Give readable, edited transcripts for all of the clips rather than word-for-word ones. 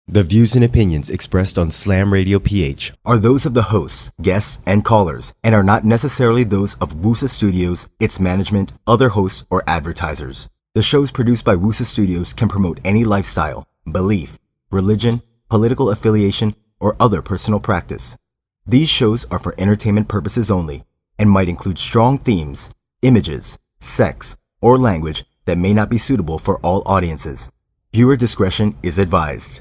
The views and opinions expressed on Slam Radio PH are those of the hosts, guests, and callers, and are not necessarily those of Wusa Studios, its management, other hosts, or advertisers. The shows produced by Wusa Studios can promote any lifestyle, belief, religion, political affiliation, or other personal practice. These shows are for entertainment purposes only and might include strong themes, images, sex, or language that may not be suitable for all audiences. Viewer discretion is advised.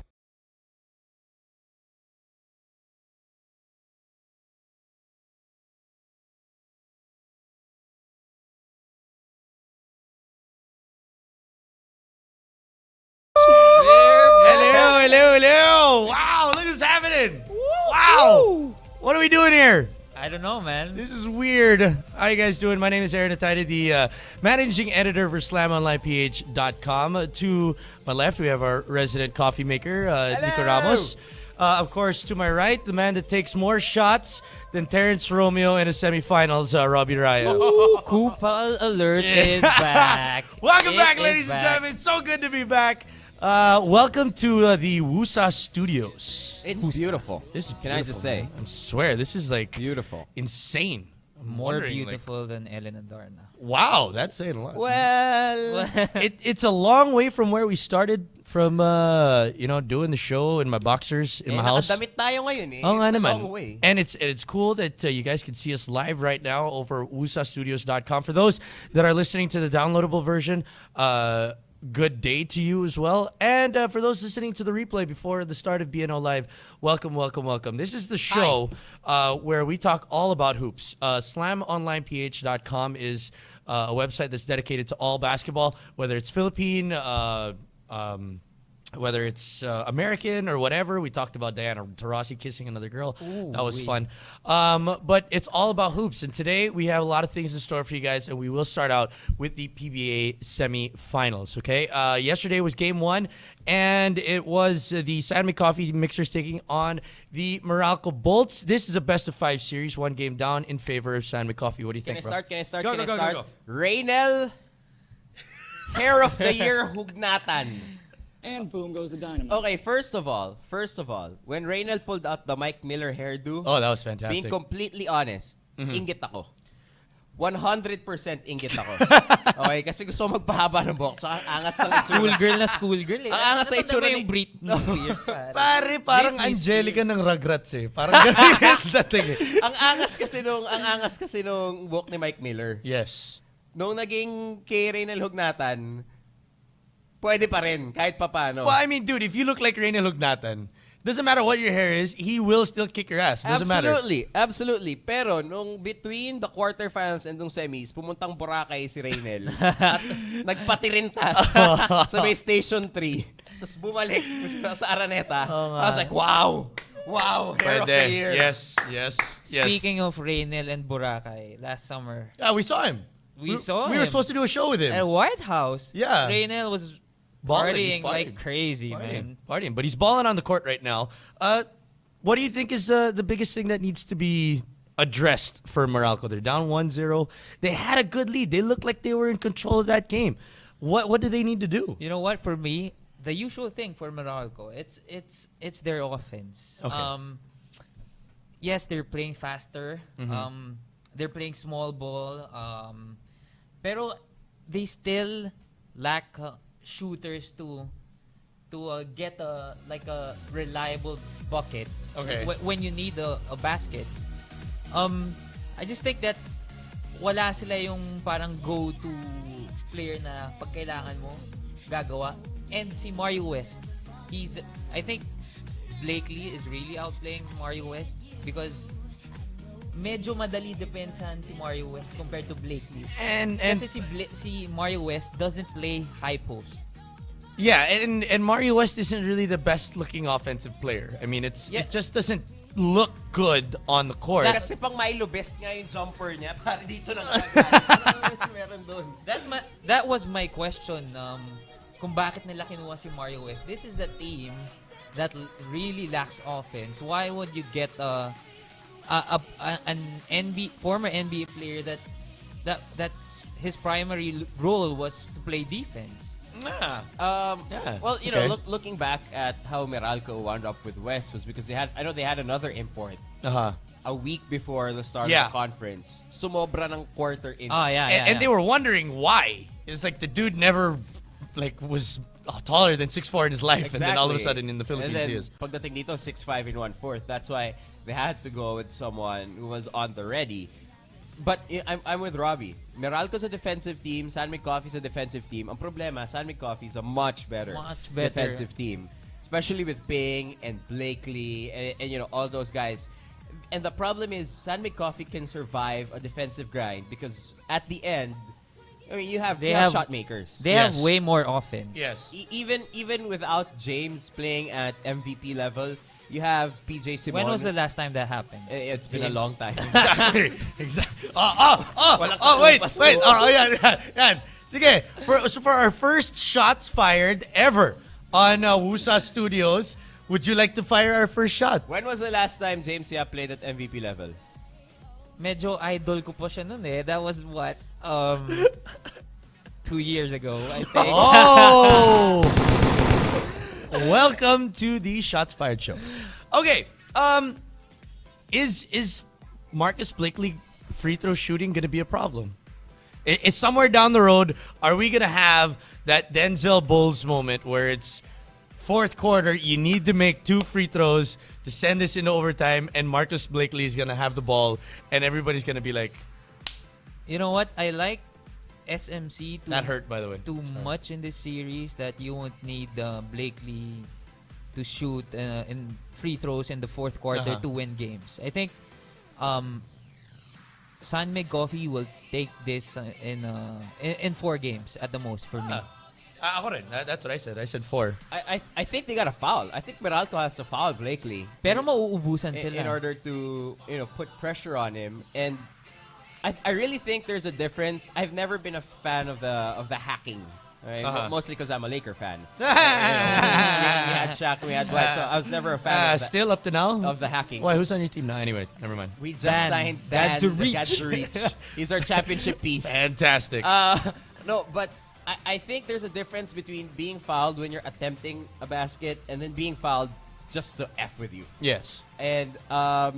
Hello. Wow, look what's happening. Wow. What are we doing here? I don't know, man. This is weird. How you guys doing? My name is Atayde, the managing editor for SlamOnlinePH.com. To my left, we have our resident coffee maker, Nikko Ramos. Of course, to my right, the man that takes more shots than Terrence Romeo in the semifinals, Robi Raya. Ooh, Koopa Alert is back. Welcome back, ladies and gentlemen. It's so good to be back. Welcome to the Wusa Studios. It's beautiful. This is Can I just say? I swear, this is like Beautiful. insane. I'm More wondering, beautiful than Ellen and Darna. Wow, that's saying a lot. Well, It's a long way from where we started from, doing the show in my boxers in my house. nakadamit tayo ngayon eh. Oo nga It's a naman. long way. And it's cool that you guys can see us live right now over wusastudios.com. For those that are listening to the downloadable version, good day to you as well. And for those listening to the replay before the start of BNO Live, welcome. This is the show where we talk all about hoops. SlamOnlinePH.com is a website that's dedicated to all basketball, whether it's Philippine, whether it's American or whatever. We talked about Diana Taurasi kissing another girl. That was fun. But it's all about hoops. And today we have a lot of things in store for you guys. And we will start out with the PBA Semi-Finals. Okay. Yesterday was game one. And it was the San Coffee Mixers taking on the Meralco Bolts. This is a best-of-5 series. One game down in favor of San Coffee. What do you think, bro? Can I start? Go. Raynel, Hair of the Year, Hugnatan. And boom goes the dynamite. Okay, first of all, when Raynel pulled out the Mike Miller hairdo, Oh, that was fantastic. being completely honest, inggit ako. 100% inggit ako. Okay, kasi gusto ko magpahaba ng buhok. Saka angas ng itsura. Schoolgirl eh. Ang angas sa itsura yung ni- Britney Spears, pare. Pare, parang Britney Angelica Spears. ng Rugrats eh. Parang ganun yung dating eh. ang angas kasi nung buhok ni Mike Miller. Yes. Nung naging kay Raynel Hugnatan, pwede pa rin, kahit papano. Well, I mean, dude, if you look like Raynel Hugnatan, doesn't matter what your hair is, he will still kick your ass. Doesn't matter. Absolutely. Pero nung between the quarterfinals and the semis, pumuntang Boracay si Raynel. At nagpatirintas sa may Station 3. Tapos bumalik sa Araneta. I was like, wow! Wow! Hair of the year. Yes. Speaking of Raynel and Boracay, last summer, Yeah, we saw him. we saw We him were supposed to do a show with him. at White House. Yeah. Raynel was Balling, partying he's partying. like crazy, man. Partying. But he's balling on the court right now. What do you think is the biggest thing that needs to be addressed for Meralco? They're down 1-0. They had a good lead. They looked like they were in control of that game. What do they need to do? You know what? For me, the usual thing for Meralco, it's their offense. Okay. Yes, they're playing faster. They're playing small ball. Pero they still lack shooters to get a reliable bucket. Okay. When you need a basket. I just think that wala sila yung parang go-to player na pag kailangan mo gagawa. And si Mario West, I think Blakely is really outplaying Mario West because medyo madali depensahan si Mario West compared to Blakely. And Kasi si Mario West doesn't play high post. yeah, and Mario West isn't really the best looking offensive player. I mean, it just doesn't look good on the court. Kasi pang Milo Best nga yung jumper niya. Para dito lang meron doon. That was my question. Kung bakit nila kinuha si Mario West. This is a team that really lacks offense. Why would you get an former NBA player that his primary role was to play defense? Yeah. Well, you Okay. know, looking back at how Meralco wound up with West was because they had another import Uh-huh. a week before the start Yeah. of the conference. Sumobra ng quarter inch. Oh, yeah, yeah. And they were wondering why. It's like the dude never was taller than 6'4" in his life, and then all of a sudden in the Philippines and then, he is. pagdating dito, 6'5" and 1/4. That's why they had to go with someone who was on the ready. But I'm with Robbie. Meralco's a defensive team. San Mig Coffee's a defensive team. Ang problema, San Mig Coffee's a much better defensive team. Especially with Ping and Blakely and you know, all those guys. And the problem is San Mig Coffee can survive a defensive grind because at the end, I mean, you have shot makers. They have way more offense. Yes. Even without James playing at MVP level, you have PJ Simon. When was the last time that happened? It's been a long time. Exactly. Wait. Yan. Sige. For our first shots fired ever on Wusa Studios, would you like to fire our first shot? When was the last time James Yap played at MVP level? Medyo idol ko po siya nun eh. That was what? 2 years ago, I think. Oh! Welcome to the Shots Fired show. Okay, is Marcus Blakely free throw shooting gonna be a problem? Is somewhere down the road, are we gonna have that Denzel Bulls moment where it's fourth quarter, you need to make 2 free throws to send this into overtime, and Marcus Blakely is gonna have the ball, and everybody's gonna be like, You know what? I like SMC that hurt, by the way. too much in this series that you won't need Blakely to shoot in free throws in the fourth quarter to win games. I think San Mig Coffee will take this in 4 games at the most for me. Ako rin. That's what I said. I said 4. I think they got a foul. I think Meralco has to foul Blakely Pero mauubusan sila. in order to put pressure on him. And I really think there's a difference. I've never been a fan of the hacking. Right? Mostly because I'm a Laker fan. We had Shaq, we had Dwight, so I was never a fan Still up to now? of the hacking. Why? Who's on your team now? Anyway, never mind. We just Dan. signed Dad's Dan, a the reach. Dad's a reach. He's our championship piece. Fantastic. No, but I think there's a difference between being fouled when you're attempting a basket and then being fouled just to F with you. Yes. And I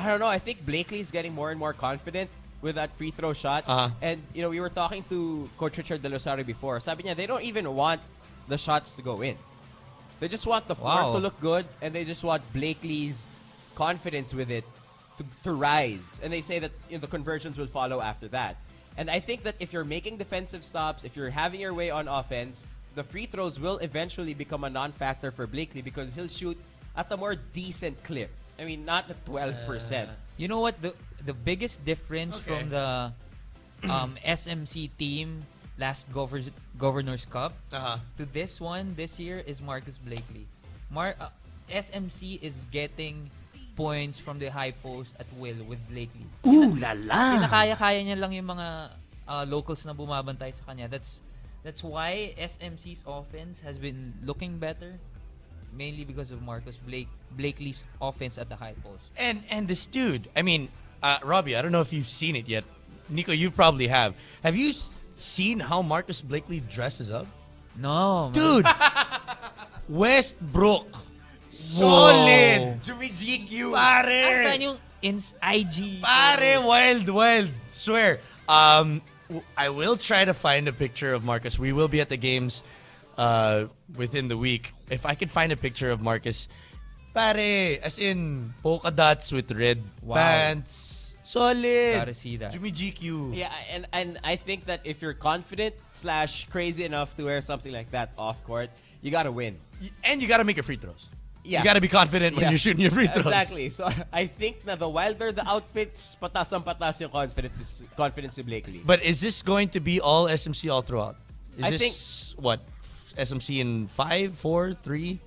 don't know. I think Blakely's getting more and more confident with that free throw shot. And we were talking to Coach Richard De Losario before. Sabi niya, they don't even want the shots to go in. They just want the floor to look good, and they just want Blakely's confidence with it to rise. And they say that the conversions will follow after that. And I think that if you're making defensive stops, if you're having your way on offense, the free throws will eventually become a non-factor for Blakely because he'll shoot at a more decent clip. I mean, not the 12%. You know what? The biggest difference from the SMC team last Governor's Cup to this one this year is Marcus Blakely. SMC is getting points from the high post at will with Blakely. Ooh la la! Kinakaya-kaya niya lang yung mga locals na bumabantay sa kanya. That's why SMC's offense has been looking better, mainly because of Marcus Blakely's offense at the high post. And this dude, I mean, Robbie, I don't know if you've seen it yet. Nico, you probably have. Have you seen how Marcus Blakely dresses up? No, man. Dude! Westbrook. Solid! GQ. Pare! Saan yung IG? Pare, wild. Swear. I will try to find a picture of Marcus. We will be at the games within the week. If I could find a picture of Marcus, pare, as in polka dots with red pants. Solid. Gotta see that. Jimmy GQ. Yeah, and I think that if you're confident / crazy enough to wear something like that off court, you gotta win. And you gotta make your free throws. Yeah. You gotta be confident when you're shooting your free throws. Exactly. So I think na the wilder the outfits, patas ang patas yung confidence ni Blakely. But is this going to be all SMC all throughout? Is I this think what? SMC in 5, 4, 3?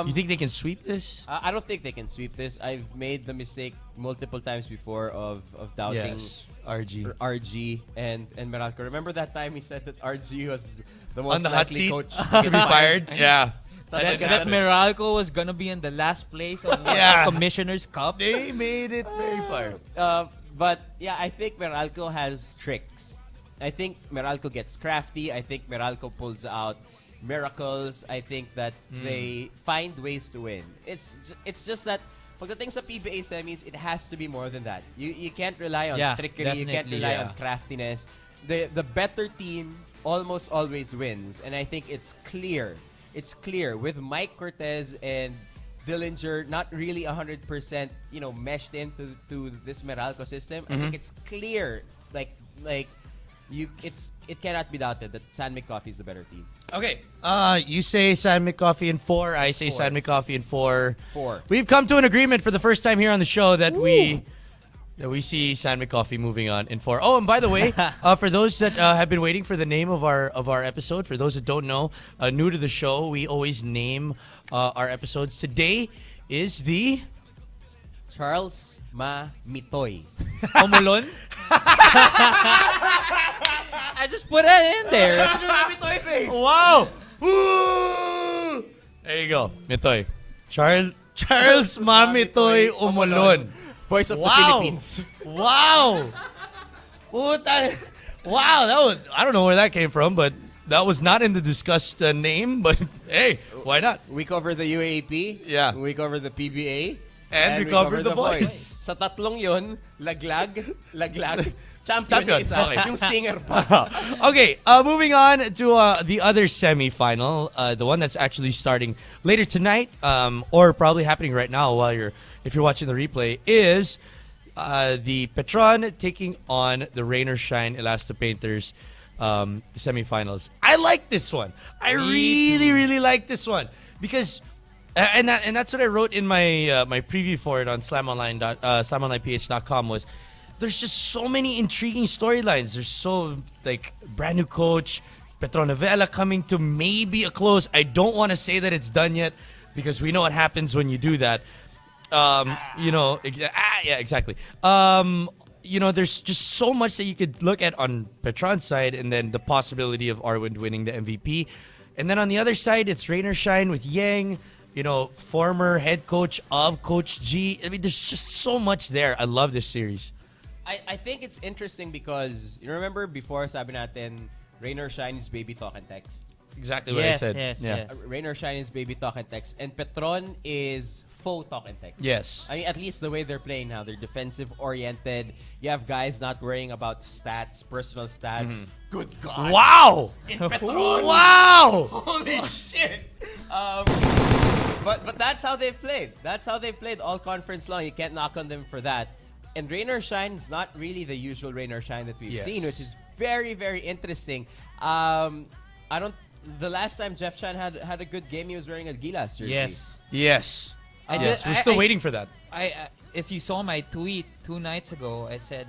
You think they can sweep this? I don't think they can sweep this. I've made the mistake multiple times before of doubting RG and Meralco. Remember that time he said that RG was the most on the hot likely seat coach to be fired? Yeah. That Meralco was gonna be in the last place of the Commissioner's Cup. They made it very far. But yeah, I think Meralco has tricks. I think Meralco gets crafty. I think Meralco pulls out miracles. I think that they find ways to win. It's just that pagdating sa PBA semis, it has to be more than that. You can't rely on trickery. You can't rely on craftiness. The better team almost always wins, and I think it's clear. It's clear with Mike Cortez and Dillinger not really 100%, meshed into this Meralco system. I think it's clear, it cannot be doubted that San Mig Coffee is the better team. Okay. You say San Mig Coffee in 4. I say San Mig Coffee in 4. 4. We've come to an agreement for the first time here on the show that we see San Mig Coffee moving on in 4. Oh, and by the way, for those that have been waiting for the name of our episode, for those that don't know, new to the show, we always name our episodes. Today is the Charles MamMitoy. Omulon? I just put it in there. Wow! Woo! There you go, Mitoy. Charles MamMitoy Umulon. Voice of the Philippines. Wow! Puta. Wow, I don't know where that came from, but that was not in the discussed name, but hey, why not? We cover the UAAP. Yeah. We cover the PBA. And we cover the boys. Sa tatlong yun, laglag. Champion yung isa, Okay. yung singer pa. Okay, moving on to the other semi-final, the one that's actually starting later tonight, or probably happening right now if you're watching the replay, is the Petron taking on the Rain or Shine Elastopainters semifinals. I like this one. I really like this one because, and that's what I wrote in my my preview for it on slamonlineph.com was. There's just so many intriguing storylines. There's so, brand new coach, Petron Novella coming to maybe a close. I don't want to say that it's done yet because we know what happens when you do that. Yeah, exactly. There's just so much that you could look at on Petron's side and then the possibility of Arwind winning the MVP. And then on the other side, it's Rain or Shine with Yang, former head coach of Coach G. I mean, there's just so much there. I love this series. I think it's interesting because, you remember before sabi natin, Rain or Shine is baby talk and text. Exactly what I said. Yes. Rain or Shine is baby talk and text. And Petron is faux talk and text. Yes. I mean, at least the way they're playing now, they're defensive-oriented. You have guys not worrying about stats, personal stats. Good God. Wow! In Petron. Wow! Holy shit. But that's how they've played. That's how they've played all conference long. You can't knock on them for that. And Rain or Shine is not really the usual Rain or Shine that we've seen, which is very, very interesting. The last time Jeff Chan had a good game, he was wearing a Gilas jersey. Yes. We're still waiting for that. If you saw my tweet 2 nights ago, I said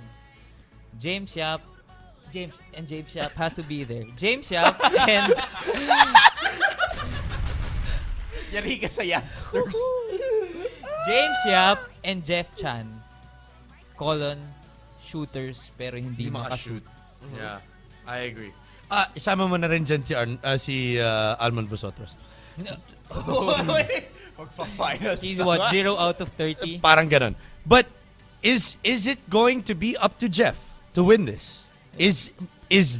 James Yap has to be there. James Yap and Yari ka sa Yapsters. James Yap and Jeff Chan shooters pero hindi makashoot. Yeah, I agree. Isama mo na rin dyan si Almond Vosotros. Magpa-finals. He's what, 0 out of 30? Parang ganon. But is it going to be up to Jeff to win this? Is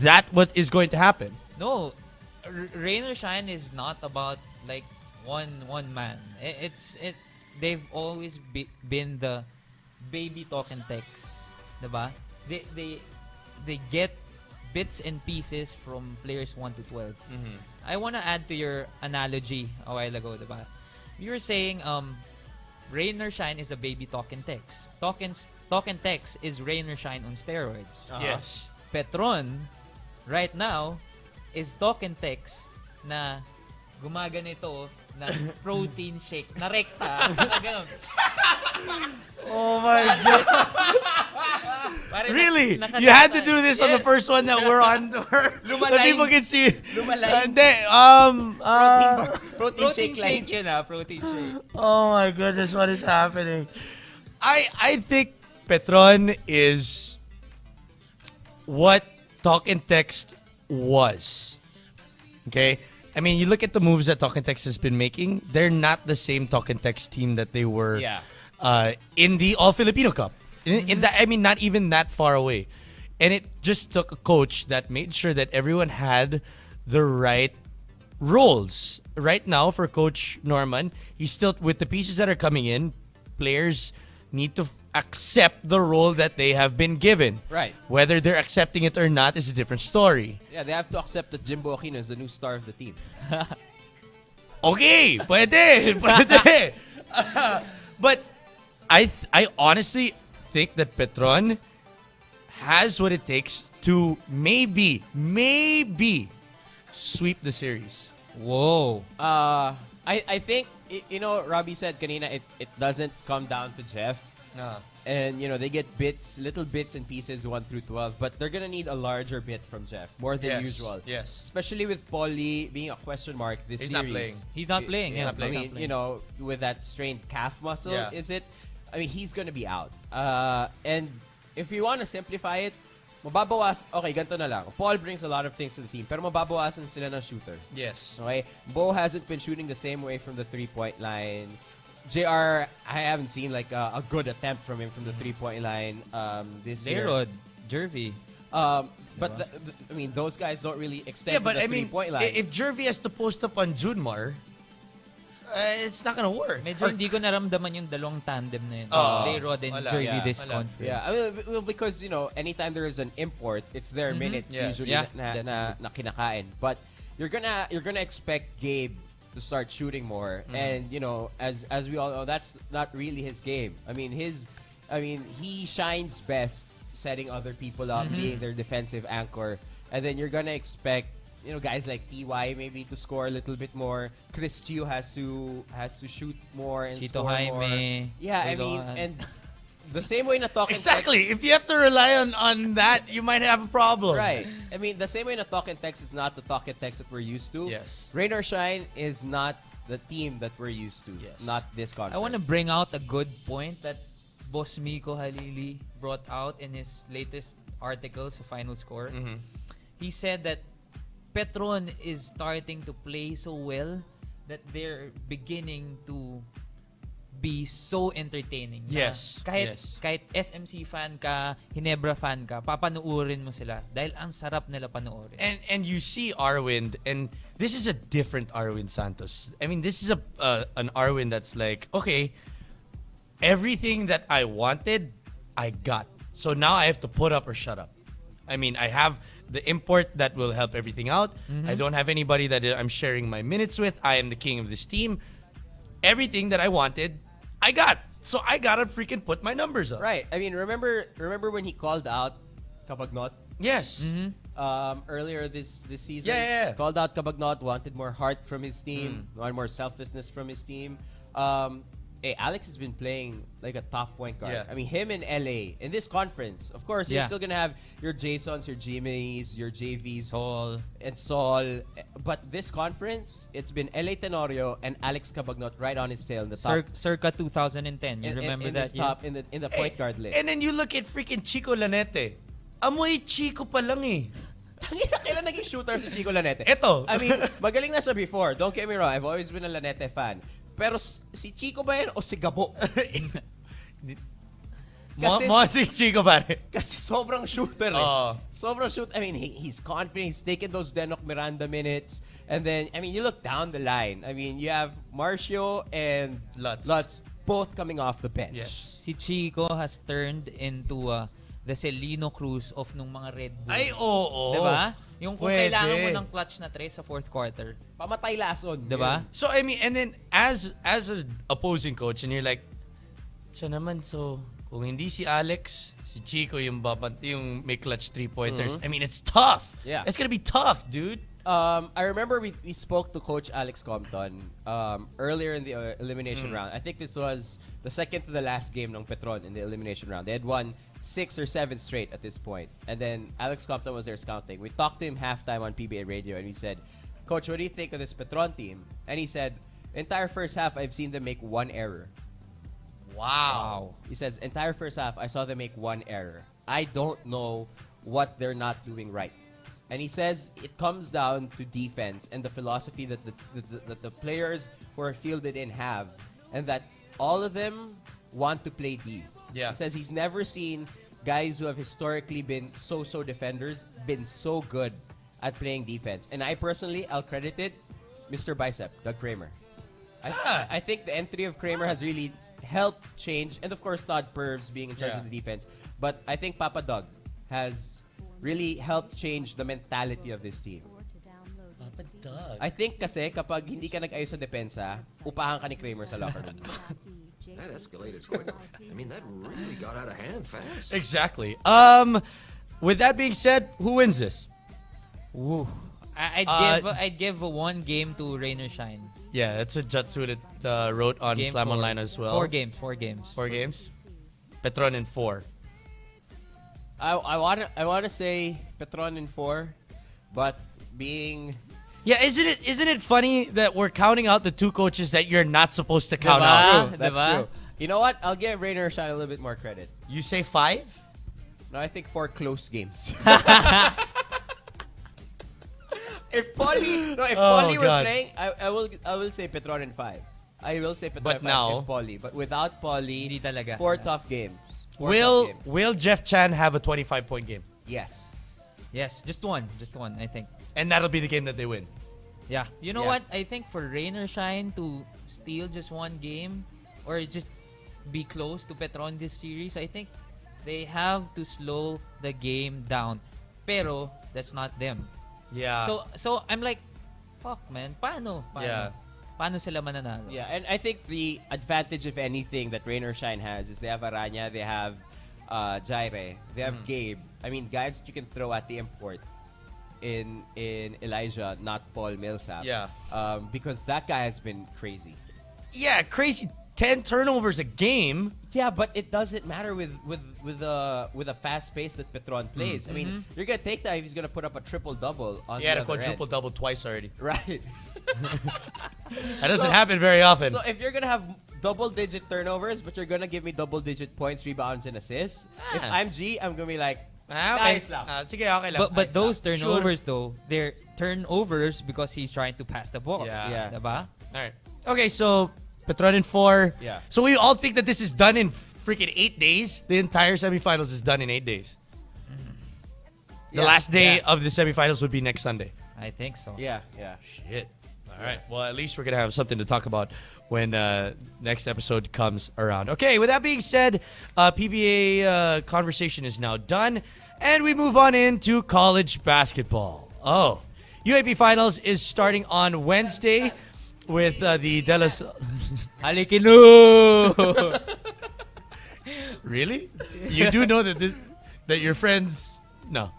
that what is going to happen? No, Rain or Shine is not about one man. They've always been the baby talk and text, diba? They get bits and pieces from players 1 to 12. I want to add to your analogy a while ago, diba? You were saying Rain or Shine is a baby talk and text. Talk and text is Rain or Shine on steroids. Yes. Petron right now is talk and text na gumaganito na protein shake na rekta. Ganun. Oh my God. Really? You had to do this on the first one that we're on. The people can see. Protein shake yun protein shake. Oh my goodness, what is happening? I think Petron is what Talk and Text was. Okay? I mean, you look at the moves that Talk and Text has been making, they're not the same Talk and Text team that they were in the All-Filipino Cup. In that, I mean, not even that far away. And it just took a coach that made sure that everyone had the right roles. Right now, for Coach Norman, he's still, with the pieces that are coming in, players need to accept the role that they have been given. Right. Whether they're accepting it or not is a different story. Yeah, they have to accept that Jimbo Aquino is the new star of the team. Okay, pwede. But I honestly think that Petron has what it takes to maybe sweep the series. Whoa. I think, Robbie said kanina, it doesn't come down to Jeff. And, they get little bits and pieces 1 through 12, but they're going to need a larger bit from Jeff, more than usual. Yes. Especially with Paulie being a question mark this He's series. not playing. He's not playing. He's Yeah, not playing. he's not playing. With that strained calf muscle, Yeah. is it? I mean, he's going to be out. And if you want to simplify it, okay, ganito na lang. Paul brings a lot of things to the team, pero mababawasan sila ng shooter. Yes. Okay? Bo hasn't been shooting the same way from the three-point line. JR, I haven't seen like a good attempt from him from the three-point line this year. Dayrod, Jervy. But those guys don't really extend Yeah, but to the I mean, three-point line. if Jervy has to post up on Junmar, it's not gonna work. Medyo hindi ko naramdaman yung dalawang tandem na yun. Dayrod and Wala. Jervy Yeah, this wala. conference. Yeah, well, because anytime there is an import, it's their minutes Yes. usually Yeah, na kinakain. But you're gonna expect Gabe to start shooting more, and as we all know, that's not really his game. I mean, he shines best setting other people up, being their defensive anchor, and then you're gonna expect guys like TY maybe to score a little bit more. Chris Chiu has to shoot more and Chito score Jaime, more. Yeah, I mean, and the same way na talking Exactly. If you have to rely on that, you might have a problem. right. I mean, the same way na talk and text is not the talk and text that we're used to. Yes. Rain or Shine is not the team that we're used to. Yes. Not this conference. I want to bring out a good point that Boss Miko Halili brought out in his latest article sa Final Score. He said that Petron is starting to play so well that they're beginning to be so entertaining. Na Yes. Kahit SMC fan ka, Hinebra fan ka, papanuorin mo sila dahil ang sarap nila panoorin. And you see Arwind, and this is a different Arwind Santos. I mean, this is an Arwind that's like, okay, everything that I wanted, I got. So now I have to put up or shut up. I mean, I have the import that will help everything out. I don't have anybody that I'm sharing my minutes with. I am the king of this team. Everything that I wanted, I got. So I gotta freaking put my numbers up. Right. I mean, remember when he called out Kabagnot Yes. earlier this season? Yeah. Called out Kabagnot, wanted more heart from his team, wanted more selflessness from his team. Alex has been playing like a top point guard. Yeah. I mean, him in LA, in this conference, of course, you're Yeah. still going to have your Jasons, your Jimmys, your JVs, Saul. and Saul. But this conference, it's been LA Tenorio and Alex Cabagnot right on his tail in the top. Circa 2010. You remember in that this top, in the point guard list. And then you look at freaking Chico Lanete. Amoy Chico pa lang eh. Kailan naging shooter si Chico Lanete? Eto. I mean, magaling na siya before. Don't get me wrong. I've always been a Lanete fan. Pero si Chico ba yan o si Gabo? Mo si Chico pare. Kasi sobrang shooter eh. Oo. Sobrang shoot. I mean, he's confident. He's taking those Denok Miranda minutes. And then, I mean, you look down the line. I mean, you have Marcio and Lutz. both coming off the bench. Yes. Si Chico has turned into the Celino Cruz of nung mga Red Bull. Ay, oo. Diba? Yung kung Pwede. kailangan mo ng clutch na tres sa fourth quarter. Pamatay lason. Diba? So, I mean, and then as an opposing coach, and you're like, siya naman, so, kung hindi si Alex, si Chico yung may clutch three-pointers. I mean, it's tough. Yeah. It's gonna be tough, dude. I remember we spoke to Coach Alex Compton earlier in the elimination round. I think this was the second to the last game ng Petron in the elimination round. They had won 6 or 7 straight at this point. And then Alex Compton was there scouting. We talked to him halftime on PBA radio and we said, Coach, what do you think of this Petron team? And he said, entire first half, I've seen them make 1 error. Wow. He says, entire first half, I saw them make 1 error. I don't know what they're not doing right. And he says it comes down to defense and the philosophy that the players who are fielded in have, and that all of them want to play D. Yeah. He says he's never seen guys who have historically been so defenders been so good at playing defense. And I personally, I'll credit it Mr. Bicep, Doug Kramer. I think the entry of Kramer has really helped change, and of course Todd Purves being in charge of the defense. But I think Papa Doug has really helped change the mentality of this team. Papa Doug. I think kasi kapag hindi ka nag-ayos sa depensa, upahan ka ni Kramer sa locker room. That escalated quickly. I mean, that really got out of hand fast. Exactly. With that being said, who wins this? Woo. I'd give one game to Rain or Shine. Yeah, that's what Jutsu wrote on Game Slam 4. Online as well. 4 games. 4 games. 4 games. Petron in 4. I wanna say Petron in 4, but being Yeah, isn't it funny that we're counting out the 2 coaches that you're not supposed to count Diba? out? that's Diba? true. You know what? I'll give Rainer Shine a little bit more credit. You say 5? No, I think 4 close games. If Paulie were God. playing, I will say Petron in 5. I will say Petron But in 5 now- if Paulie. But without Paulie, Hindi talaga. 4 tough games. 4 tough Will games. Will Jeff Chan have a 25-point game? Yes. Yes, just one, I think. And that'll be the game that they win. Yeah. You know Yeah. what? I think for Rain or Shine to steal just one game or just be close to Petron this series, I think they have to slow the game down. Pero that's not them. Yeah. So I'm like, fuck man, paano? Yeah. Paano sila mananalo? Yeah, and I think the advantage, if anything, that Rain or Shine has is they have Aranya, they have Jaire, they have Gabe. I mean, guys that you can throw at the import in Elijah, not Paul Millsap. Yeah. Because that guy has been crazy. Yeah, crazy 10 turnovers a game. Yeah, but it doesn't matter with a fast pace that Petron plays. I mean, you're gonna take that if he's gonna put up a triple double on He had the a other end. quadruple double twice already. Right. That doesn't happen very often. So if you're gonna have double-digit turnovers, but you're gonna give me double-digit points, rebounds, and assists, if I'm G, I'm gonna be like, Okay. ayos lang. Sige, okay lang. But Ayos those lang. turnovers though, they're turnovers because he's trying to pass the ball. Yeah. Yeah. Diba? All right. Okay, so Petron in 4. Yeah. So we all think that this is done in freaking 8 days. The entire semifinals is done in 8 days. The Yeah. last day Yeah. of the semifinals would be next Sunday. I think so. Yeah, yeah. Shit. All right. Well, at least we're going to have something to talk about when next episode comes around. Okay, with that being said, PBA conversation is now done. And we move on into college basketball. Oh, UAAP Finals is starting on Wednesday with the Dallas... Halikinu! Really? You do know that your friends... No.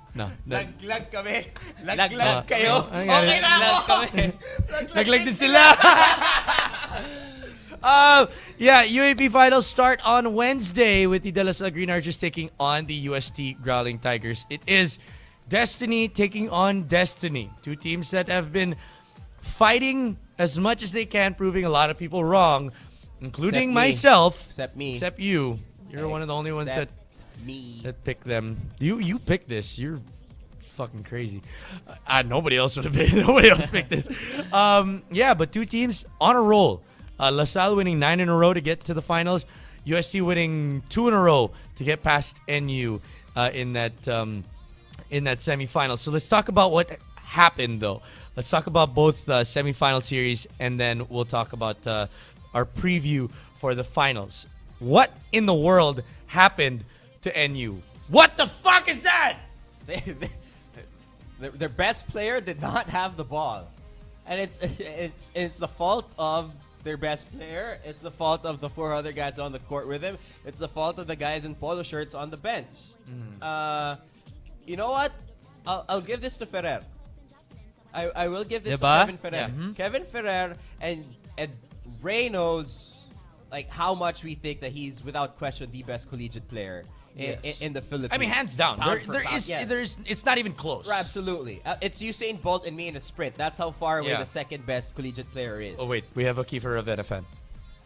Laglag kami. Laglag kayo. I got it. Okay na ako. Naglag din sila. Yeah, UAAP Finals start on Wednesday with the De La Salle Green Archers taking on the UST Growling Tigers. It is Destiny taking on Destiny. 2 teams that have been fighting as much as they can, proving a lot of people wrong, including Except me. myself. Except me. Except you. You're one of the only ones that me. picked them. You picked this. You're fucking crazy. Nobody else would have been. Nobody else picked this. Yeah, but 2 teams on a roll. La Salle winning 9 in a row to get to the finals. UST winning 2 in a row to get past NU in that semifinal. So let's talk about what happened, though. Let's talk about both the semifinal series, and then we'll talk about our preview for the finals. What in the world happened to NU? What the fuck is that? Their best player did not have the ball, and it's the fault of their best player. It's the fault of the 4 other guys on the court with him. It's the fault of the guys in polo shirts on the bench. You know what? I'll give this to Ferrer. I will give this Diba? to Kevin Ferrer. Yeah. Kevin Ferrer and Ray knows like how much we think that he's without question the best collegiate player in the Philippines. I mean, hands down. Pound for There pound. is, Yeah. it's not even close. Absolutely. It's Usain Bolt and me in a sprint. That's how far away Yeah. the second best collegiate player is. Oh wait, we have a Kiefer Ravenna fan.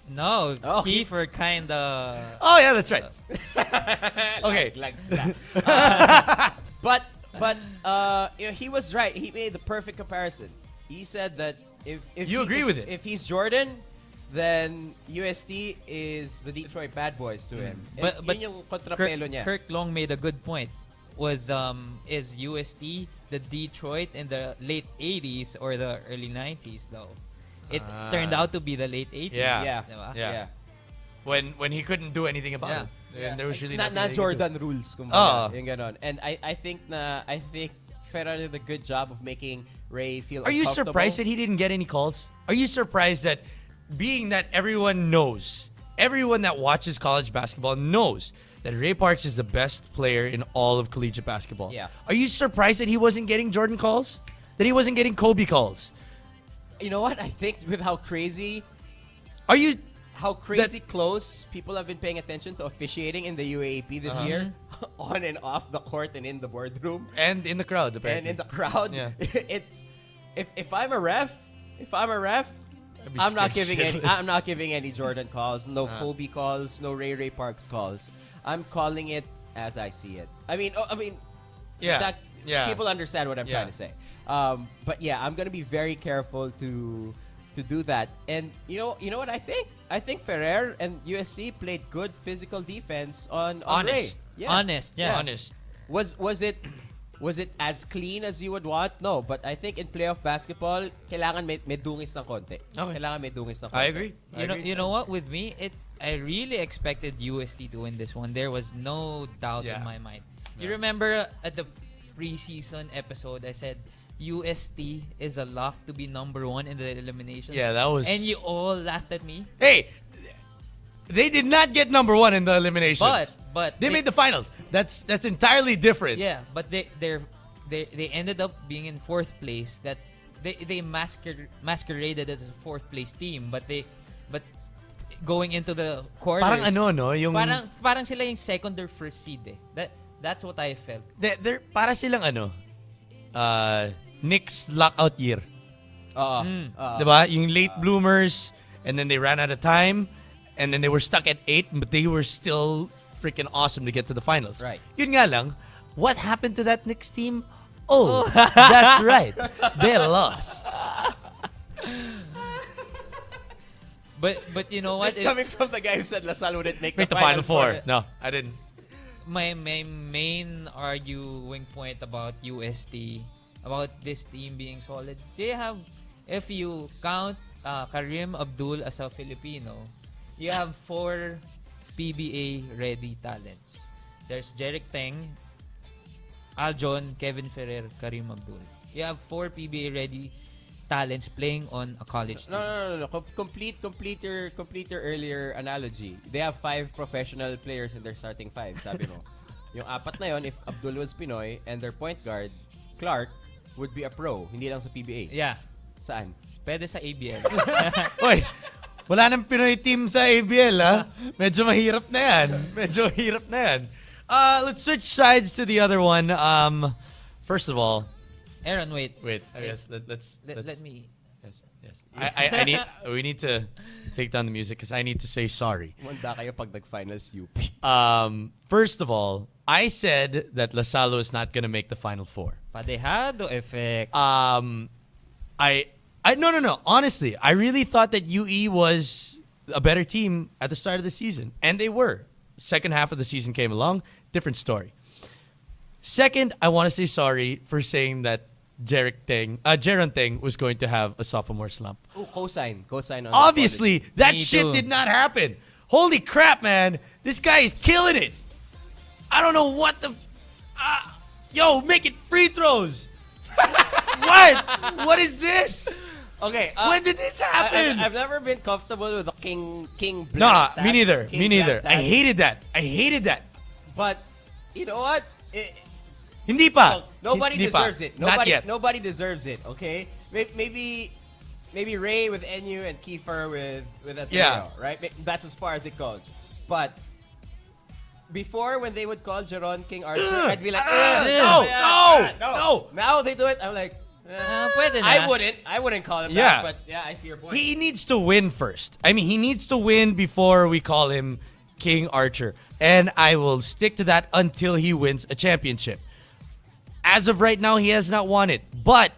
No, Oh. Kiefer kinda... Oh yeah, that's right. Okay. Like that. But you know, he was right. He made the perfect comparison. He said that if You agree with it? If he's Jordan, then UST is the Detroit Bad Boys to him. And But yun yung kontrapelo niya. Kirk Long made a good point. Is UST the Detroit in the late 80s or the early 90s though? It turned out to be the late 80s. Yeah. Diba? Yeah. When he couldn't do anything about it. And there was really nothing na that he could do. Jordan rules kumbaga, yung ganon. And I think Ferrer did a good job of making Ray feel Are you uncomfortable. surprised that he didn't get any calls? Are you surprised that, being that everyone knows, everyone that watches college basketball knows that Ray Parks is the best player in all of collegiate basketball? Yeah. Are you surprised that he wasn't getting Jordan calls? That he wasn't getting Kobe calls? You know what? I think with how crazy close people have been paying attention to officiating in the UAAP this year, on and off the court and in the boardroom And in the crowd, apparently. and in the crowd. Yeah. It's if I'm a ref, I'd be I'm not scared giving any. shitless. I'm not giving any Jordan calls, no Kobe calls, no Ray Parks calls. I'm calling it as I see it. I mean, Yeah. Yeah. People understand what I'm Yeah. trying to say. But yeah, I'm gonna be very careful to do that. And you know what I think? I think Ferrer and USC played good physical defense on Ray. Honest. Yeah. Honest, yeah. Honest. Was it as clean as you would want? No, but I think in playoff basketball, kailangan may dungis ng konti. Okay. Kailangan may dungis ng konti. I agree. You know what? With me, I really expected UST to win this one. There was no doubt in my mind. You remember at the preseason episode, I said UST is a lock to be number 1 in the eliminations. Yeah, that was... And you all laughed at me. Hey! They did not get number 1 in the eliminations. But they made the finals. That's entirely different. Yeah, but they ended up being in 4th place. That they masqueraded as a 4th place team, but going into the quarters, Parang ano, no? Yung... parang sila yung second or first seed eh. That's what I felt. They're para silang ano, Knicks lockout year. Diba? Yung late bloomers, and then they ran out of time, and then they were stuck at 8, but they were still freaking awesome to get to the finals. Right. Yun nga lang, what happened to that Knicks team? Oh, that's right. They lost. But you know what? It's coming from the guy who said LaSalle wouldn't make the Final Four. No, I didn't. My main arguing point about UST, about this team being solid, they have, if you count Karim Abdul as a Filipino, you have 4 PBA ready talents. There's Jerick Teng, Aljon, Kevin Ferrer, Karim Abdul. You have 4 PBA ready talents playing on a college team. No. Complete your earlier analogy. They have 5 professional players in their starting 5, sabi mo. Yung 4 na yon, if Abdul was Pinoy and their point guard, Clark, would be a pro, hindi lang sa PBA. Yeah. Saan? Pwede sa ABL. Oy, wala nang Pinoy team sa ABL, ha? Medyo mahirap na yan. Let's switch sides to the other one. First of all, Aaron, wait. I guess let's Let me. Yes. We need to take down the music because I need to say sorry. Manda kayo pag nag-finals UP. First of all, I said that LaSalle is not going to make the Final Four. Padejado effect. No. Honestly, I really thought that UE was a better team at the start of the season, and they were. Second half of the season came along, different story. Second, I want to say sorry for saying that Jeron Teng was going to have a sophomore slump. Oh, cosign on Obviously, that Me shit too. did not happen. Holy crap, man. This guy is killing it. I don't know what the... yo, making free throws. What? What is this? Okay. When did this happen? I've never been comfortable with the king Nah, black me tag, neither. king Me neither. black I tag. hated that. But you know what? Hindi pa. Nobody Hindi pa. deserves it. Not yet. Nobody deserves it. Okay. Maybe Ray with NU and Kiefer with Atayde, Yeah. right? That's as far as it goes. But before, when they would call Jeron King Archer, I'd be like, no. Now they do it. I'm like, Pwede na. I wouldn't call him Yeah. that. But yeah, I see your point. He needs to win first. I mean, he needs to win before we call him King Archer. And I will stick to that until he wins a championship. As of right now, he has not won it. But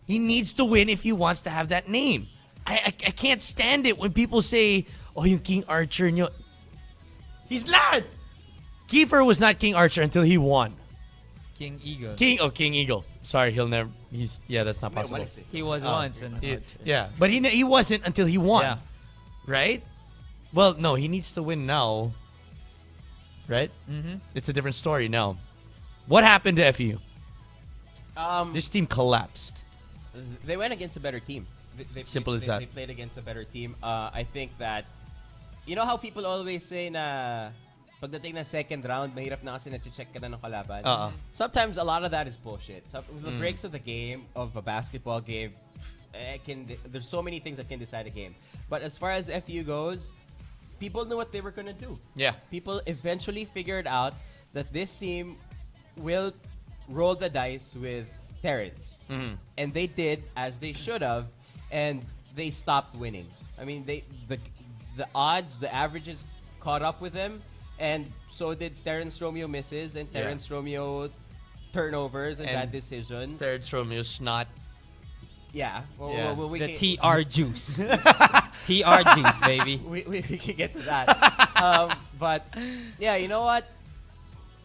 he needs to win if he wants to have that name. I can't stand it when people say, "Oh, yung King Archer nyo." He's not. Kiefer was not King Archer until he won. King Eagle. King Eagle. Sorry, that's not possible. He was once an Archer. Yeah, but he wasn't until he won. Yeah. Right? Well, no, he needs to win now. Right? Mm-hmm. It's a different story now. What happened to FEU? This team collapsed. They went against a better team. Simple as that. They played against a better team. I think that, you know how people always say na pagdating na second round, mahirap na kasi na-check ka na ng kalaban. Sometimes a lot of that is bullshit. The breaks of the game, of a basketball game, there's so many things that can decide a game. But as far as FU goes, people knew what they were going to do. Yeah. People eventually figured out that this team will roll the dice with Terrence. And they did as they should have, and they stopped winning. I mean, the odds, the averages caught up with them, and so did Terrence Romeo misses and Terrence Romeo turnovers and bad decisions. Terrence Romeo's not. Yeah. The TR juice. TR juice, baby. We can get to that. But yeah, you know what?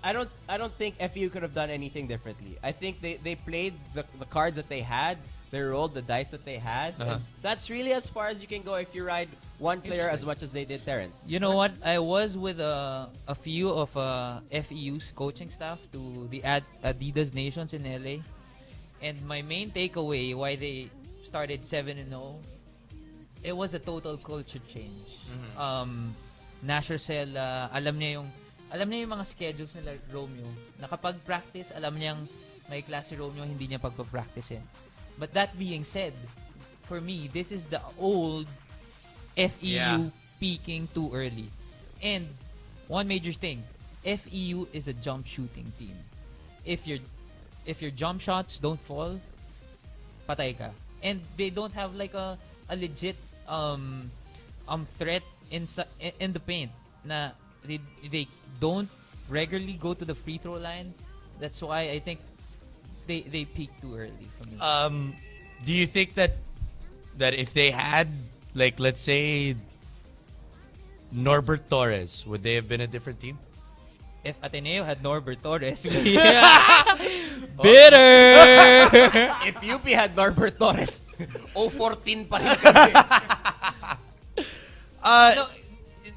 I don't think FU could have done anything differently. I think they played the cards that they had. They rolled the dice that they had. And that's really as far as you can go if you ride one player as much as they did Terrence. You know what? I was with a few of FEU's coaching staff to the Adidas Nations in LA. And my main takeaway why they started 7-0, it was a total culture change. Nasher alam niya yung mga schedules nila Romeo. Na kapag practice, alam niyang may klase Romeo, hindi niya pagpa-practicein. But that being said, for me, this is the old FEU peaking too early. And one major thing, FEU is a jump shooting team. If your jump shots don't fall, patay ka. And they don't have like a legit threat in the paint. Na they don't regularly go to the free throw line. That's why I think they peaked too early for me. Do you think that if they had, like, let's say, Norbert Torres, would they have been a different team? If Ateneo had Norbert Torres, bitter! If UP had Norbert Torres, 0-14 pa rin kami. No,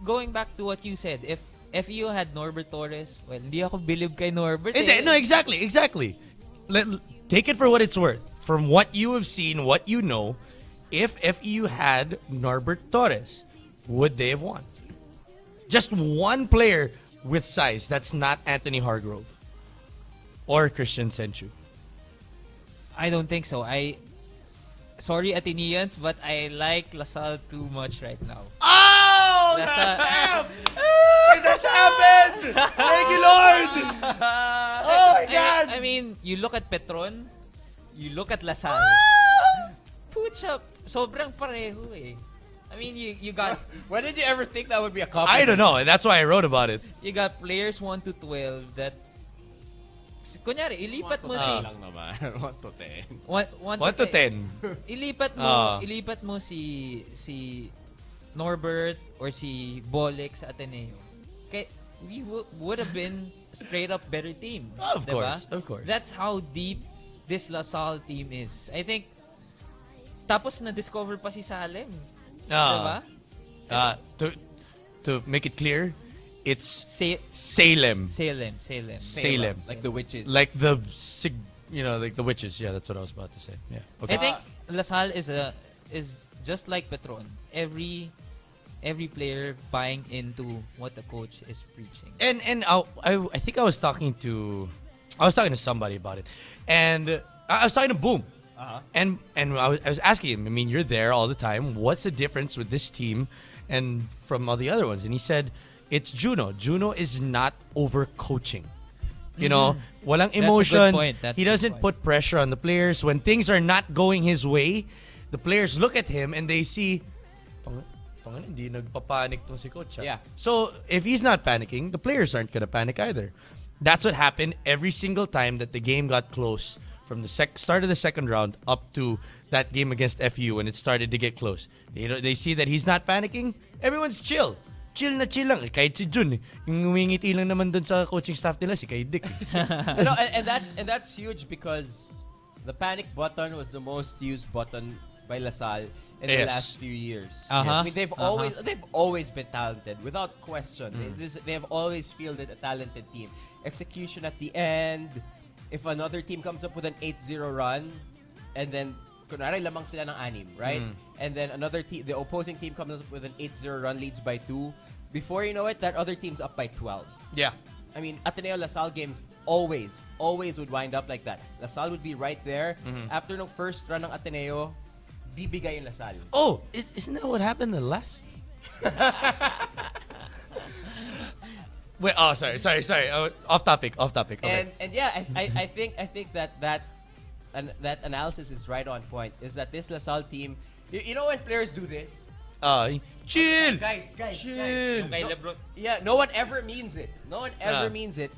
going back to what you said, if FEU had Norbert Torres, well, hindi ako believe kay Norbert. No, exactly. Take it for what it's worth. From what you have seen, what you know, if FEU had Norbert Torres, would they have won? Just one player with size that's not Anthony Hargrove or Christian Senchu. I don't think so. Sorry, Ateneans, but I like LaSalle too much right now. Oh! LaSalle, It has happened! Thank you, Lord! Oh my God! I mean, you look at Petron, you look at LaSalle. Pucha, sobrang pareho eh. I mean, you got... When did you ever think that would be a compliment? I don't know, and that's why I wrote about it. You got players 1 to 12 that... Kunyari, ilipat mo si... lang naman. 1 to 10. 1 to 10. Ilipat mo si Norbert or si Bolek sa Ateneo. Okay, we would have been straight up better team. Of diba? course. That's how deep this LaSalle team is. I think tapos na-discover pa si Salem. Diba? To make it clear, it's Salem. Salem. Like the witches. Like the witches. Yeah, that's what I was about to say. Yeah. Okay. I think LaSalle is just like Petron. Every player buying into what the coach is preaching. And I think I was talking to somebody about it, and I was talking to Boom. And I was asking him, I mean, you're there all the time. What's the difference with this team and from all the other ones? And he said, it's Juno. Juno is not over-coaching. You know, walang emotions. He doesn't put pressure on the players. When things are not going his way, the players look at him and they see, hindi nagpapanik tong si coach. Yeah. So, if he's not panicking, the players aren't gonna panic either. That's what happened every single time that the game got close from the start of the second round up to that game against FU when it started to get close. They see that he's not panicking. Everyone's chill. Chill na chill lang. Kahit si Jun, yung umingiti lang naman dun sa coaching staff nila, si Kay Dick. and that's huge because the panic button was the most used button by LaSalle in the last few years. I mean, they've always been talented without question. They have always fielded a talented team. Execution at the end. If another team comes up with an 8-0 run, and then kunwari lamang sila ng 6, right? And then the opposing team comes up with an 8-0 run, leads by 2. Before you know it, that other team's up by 12. Yeah. I mean, Ateneo LaSalle games always would wind up like that. LaSalle would be right there. After the first run ng Ateneo, bibigay yung LaSalle. Oh, isn't that what happened the last? Wait, sorry. Off topic. Okay. And yeah, I think that analysis is right on point. Is that this LaSalle team? You know when players do this? Chill. Guys. Chill. No one ever means it. No one ever means it,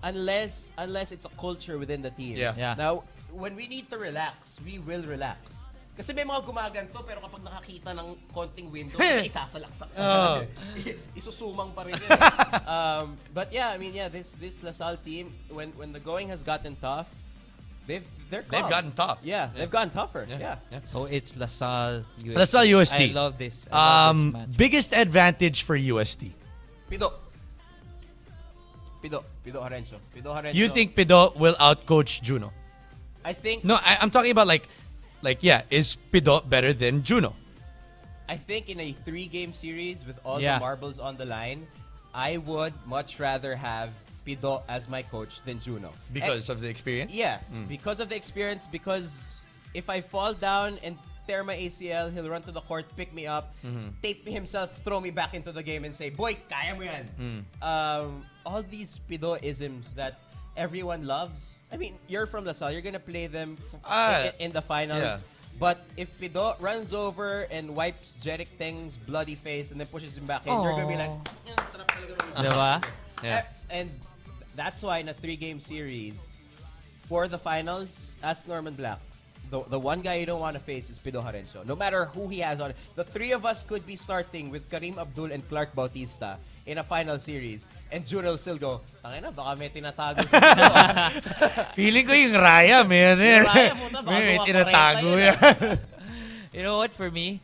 unless it's a culture within the team. Yeah. Now, when we need to relax, we will relax. Kasi may mga gumaganto pero kapag nakakita ng konting window, isasalaksak pa. Isusumang pa rin yun. But yeah, I mean, this LaSalle team, when the going has gotten tough, they've gotten tough. Yeah, they've gotten tougher. Yeah. So it's LaSalle UST. LaSalle UST. I love this. Match. Biggest advantage for UST. Pido Harencio. You think Pido will outcoach Juno? I think No, I'm talking about is Pido better than Juno? I think in a 3-game series with all Yeah. the marbles on the line, I would much rather have Pido as my coach than Juno. Because of the experience? Yes, because of the experience. Because if I fall down and tear my ACL, he'll run to the court, pick me up, tape me himself, throw me back into the game, and say, "Boy, kaya mo yan." All these Pido-isms that everyone loves. I mean, you're from LaSalle. You're gonna play them in the finals. Yeah. But if Pido runs over and wipes Jeric Teng's bloody face and then pushes him back in, you're gonna be like, sarap talaga ng Diba? Yeah. And that's why in a 3-game series, for the finals, ask Norman Black. The one guy you don't want to face is Pido Harencio. No matter who he has on it. The 3 of us could be starting with Kareem Abdul and Clark Bautista in a final series. And Juno will still go, tangina, baka may tinatago sa Pido. Feeling ko yung Raya, man. Raya, puta, baka May gawa tinatago 40 yan. You know what? For me,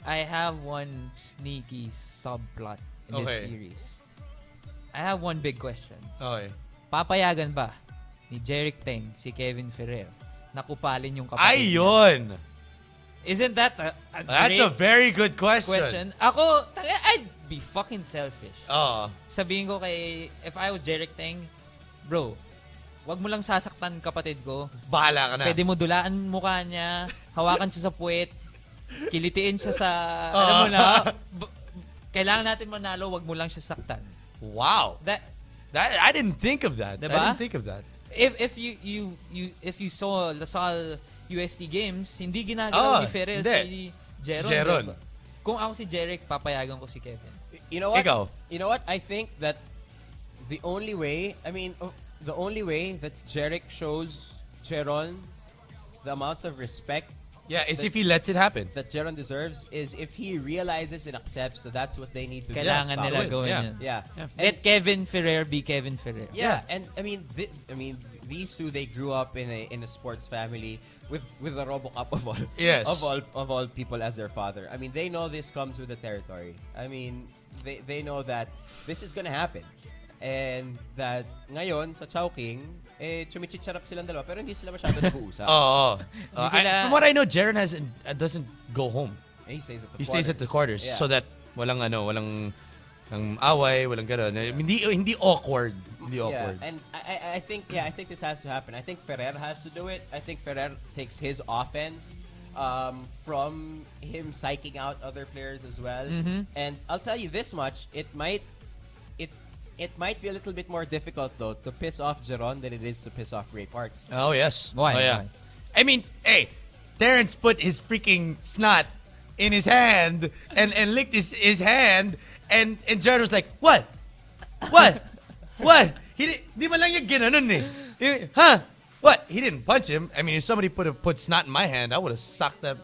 I have one sneaky subplot in this series. I have one big question. Okay. Papayagan ba ni Jeric Teng si Kevin Ferrer na kupalin yung kapatid niya? Ayun! Isn't that a That's great a very good question. Ako, I'd be fucking selfish. Oh. Sabihin ko if I was Jeric Teng, bro, wag mo lang sasaktan kapatid ko. Bahala ka na. Pwede mo dulaan mukha niya, hawakan siya sa puwet, kilitiin siya sa, alam mo na, kailangan natin manalo, wag mo lang siya saktan. Wow. That I didn't think of that. Diba? I didn't think of that. If you saw LaSalle UST games, hindi ginagawa ni Ferrer si Jeron. Diba? Kung ako si Jeric, papayagan ko si Kevin. You know what? Ikaw? You know what? I think that the only way that Jeric shows Jeron the amount of respect is if he lets it happen. that Jeron deserves is if he realizes and accepts that that's what they need to Kailangan do. nila win. gawin Yeah. yun. Yeah. Let Kevin Ferrer be Kevin Ferrer. Yeah, and I mean, these two, they grew up in a sports family with the RoboCop of all Yes. of all people as their father. I mean, they know this comes with the territory. I mean, they know that this is gonna happen, and that ngayon sa Chowking, chumichicharap silang dalawa pero hindi sila masyado nag-uusap. From what I know, Jeron doesn't go home. He stays at the He quarters. stays at the quarters Yeah. so that walang away, walang gano'n. Hindi awkward. Hindi awkward. Yeah, and I think this has to happen. I think Ferrer has to do it. I think Ferrer takes his offense from him psyching out other players as well. And I'll tell you this much: it might be a little bit more difficult though to piss off Jeron than it is to piss off Ray Parks. Oh, yes. Why? Oh, yeah. Why? I mean, hey, Terrence put his freaking snot in his hand and licked his hand and Jeron was like, What? What? Hindi man lang yung ginanon eh. Huh? What? He didn't punch him. I mean, if somebody put snot in my hand, I would have sucked that.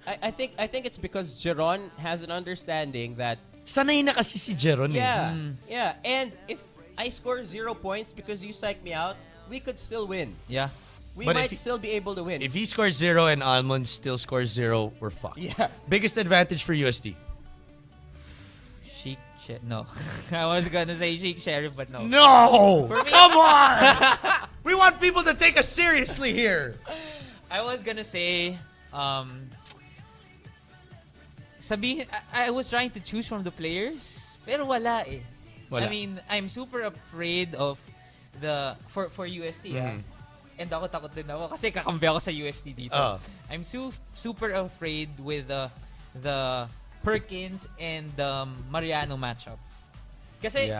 I think it's because Jeron has an understanding that Sanay na kasi si Jeron. yeah, and if I score 0 points because you psyched me out, we could still win. Yeah. We But might if still be able to win. If he scores 0 and Almond still scores 0, we're fucked. Yeah. Biggest advantage for USD. Sheik no. I was gonna say Sheik Sheriff, but no. No! For me- Come on! We want people to take us seriously here. I was gonna say, I was trying to choose from the players, pero wala eh. Wala. I mean, I'm super afraid of for UST. And ako takot din ako kasi kakambi ako sa UST dito. I'm super afraid with the Perkins and Mariano matchup. Kasi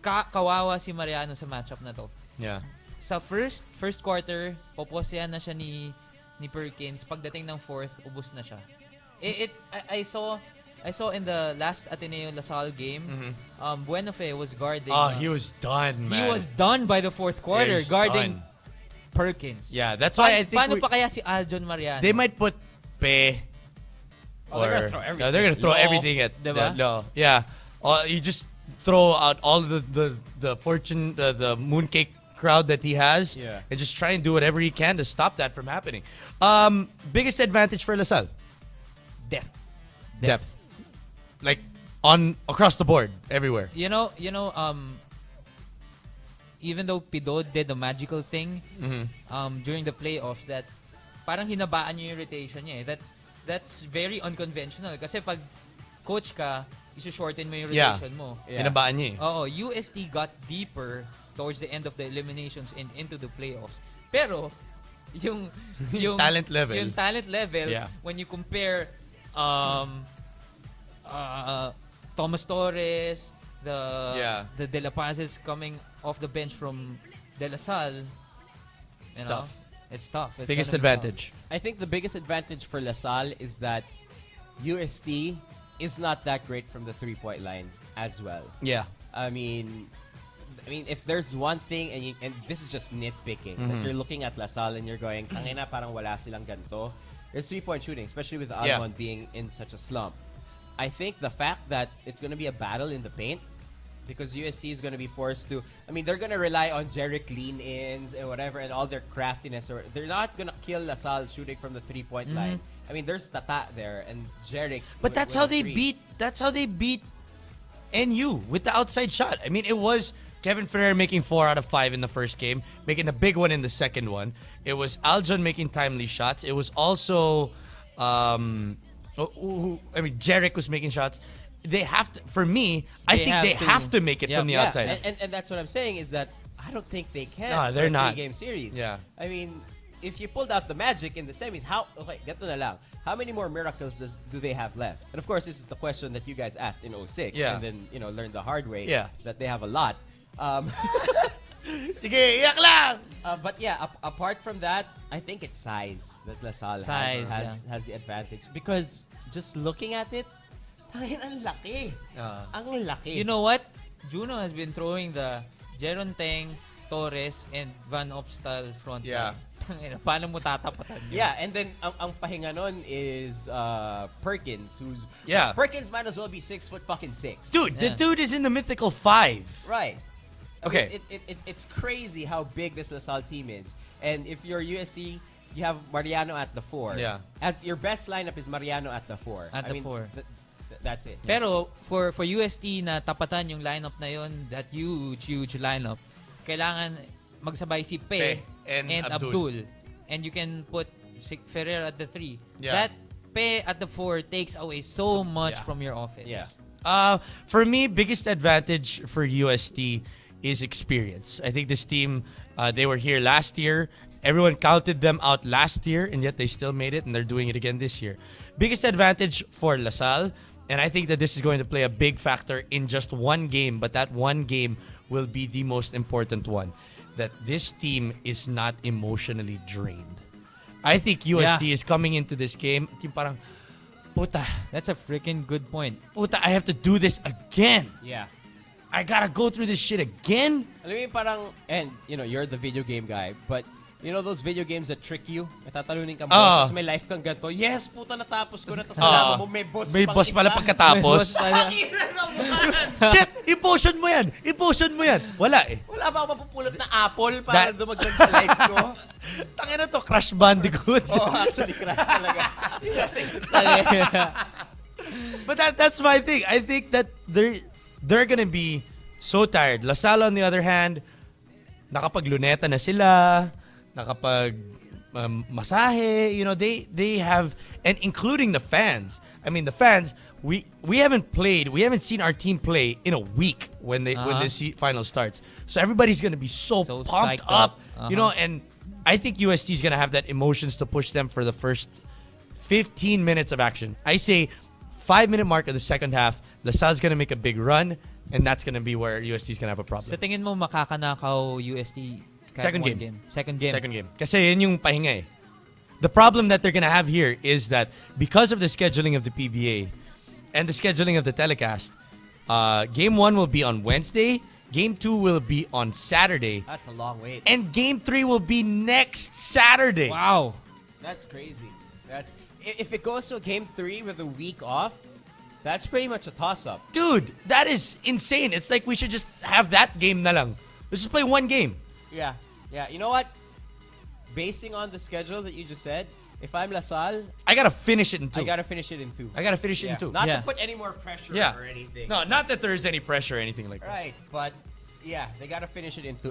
kawawa si Mariano sa matchup na to. Yeah. Sa first quarter, popostehan na siya ni Perkins. Pagdating ng fourth, ubos na siya. I saw in the last Ateneo Lasal game, Buenofe was guarding. He was done, man. He was done by the fourth quarter, He's guarding done. Perkins. Yeah, that's why I think Paano pa kaya si Aljon Mariano? they might put Pe. They're gonna throw everything. They're gonna throw everything at Diba? No. Yeah. You just throw out all the fortune, the mooncake crowd that he has, and just try and do whatever he can to stop that from happening. Biggest advantage for LaSalle? Depth. Like across the board, everywhere. You know, even though Pido did the magical thing during the playoffs, that parang hinabaan niya yung rotation niya eh. That's very unconventional. Kasi pag coach ka, isu-shorten mo yung rotation mo. Hinabaan niya eh. Oo, UST got deeper towards the end of the eliminations and into the playoffs. Pero yung talent level. Yung talent level, when you compare Thomas Torres, the De La Paz's coming off the bench from De La Salle, it's tough. It's Biggest gonna be advantage. I think the biggest advantage for LaSalle is that UST is not that great from the 3-point line as well. Yeah. I mean, if there's one thing, and this is just nitpicking, that you're looking at LaSalle and you're going, tangina, parang wala silang ganito. It's 3-point shooting, especially with Almond being in such a slump. I think the fact that it's going to be a battle in the paint, because UST is going to be forced to, they're going to rely on Jerick lean-ins and whatever and all their craftiness. Or they're not going to kill LaSalle shooting from the 3-point line. There's Tata there and Jerick. But that's how they beat NU with the outside shot. It was Kevin Ferrer making 4 out of 5 in the first game, making a big one in the second one. It was Aljon making timely shots. It was also Jerick was making shots. They have to, for me, I think they have to make it from the outside. And that's what I'm saying is that I don't think they can. No, they're not. 3-game series. Yeah. If you pulled out the magic in the semis, ganito na lang. How many more miracles do they have left? And of course, this is the question that you guys asked in 06 and then, learned the hard way that they have a lot. Sige, iyak lang! But yeah, apart from that, I think it's size that LaSalle has the advantage. Because just looking at it, ang laki. Ang laki. You know what? Juno has been throwing the Jeron Teng, Torres, and Van Opstal front line. Paano mo tatapatan yun? Yeah, and then ang pahinga nun is Perkins, who's Perkins might as well be 6'6". Dude, the dude is in the mythical 5. Right. Okay. It's crazy how big this LaSalle team is. And if you're USC, you have Mariano at the 4. Yeah. Your best lineup is Mariano at the 4. At the 4. That's it. Pero for UST na tapatan yung lineup na yun, that huge lineup, kailangan magsabay si Pe and Abdul. And you can put Ferrer at the 3. Yeah. That Pe at the 4 takes away so much from your offense. Yeah. For me, biggest advantage for UST is experience. I think this team, they were here last year. Everyone counted them out last year, and yet they still made it, and they're doing it again this year. Biggest advantage for LaSalle, and I think that this is going to play a big factor in just one game, but that one game will be the most important one, that this team is not emotionally drained. I think UST is coming into this game, yung parang, puta, that's a freaking good point. Puta, I have to do this again. Yeah. I gotta go through this shit again. Alam mo yung parang, and you're the video game guy, but You know those video games that trick you? Natatalunin ka Ah. boss, tapos may life kang ganito. Yes, puta, natapos ko na. Tapos nalaman mo, may boss May pang boss pala isa. pagkatapos. Ina naman! Shit! I-potion mo yan! I-potion mo yan! Wala eh. Wala ba ako mapupulot na apple para dumagdag sa life ko? Tangina to, Crash Bandicoot. Oh, actually, crash talaga. But that's my thing. I think that they're gonna be so tired. Lasal, on the other hand, nakapagluneta na sila, nakapag masahe. You know, they have, and including the fans. I mean, the fans. We haven't seen our team play in a week when this final starts. So everybody's gonna be so pumped psyched up. up. You know, and I think UST is gonna have that emotions to push them for the first 15 minutes of action. I say 5-minute mark of the second half, LaSalle's gonna make a big run, and that's gonna be where UST is gonna have a problem. Sa tingin mo makakanakaw UST kahit Second one game. Second game. Second game. Kasi yun yung pahinga eh. The problem that they're gonna have here is that because of the scheduling of the PBA and the scheduling of the telecast, Game 1 will be on Wednesday, Game 2 will be on Saturday, That's a long wait. and Game 3 will be next Saturday. Wow. That's crazy. If it goes to Game 3 with a week off, that's pretty much a toss-up. Dude, that is insane. It's like we should just have that game na lang. Let's just play one game. Yeah. You know what? Basing on the schedule that you just said, if I'm LaSalle, I gotta finish it in 2. I gotta finish it in 2. I gotta finish it in 2. Not Yeah. to put any more pressure Yeah. or anything. No, not that there is any pressure or anything like that. Right, but yeah, they gotta finish it in 2.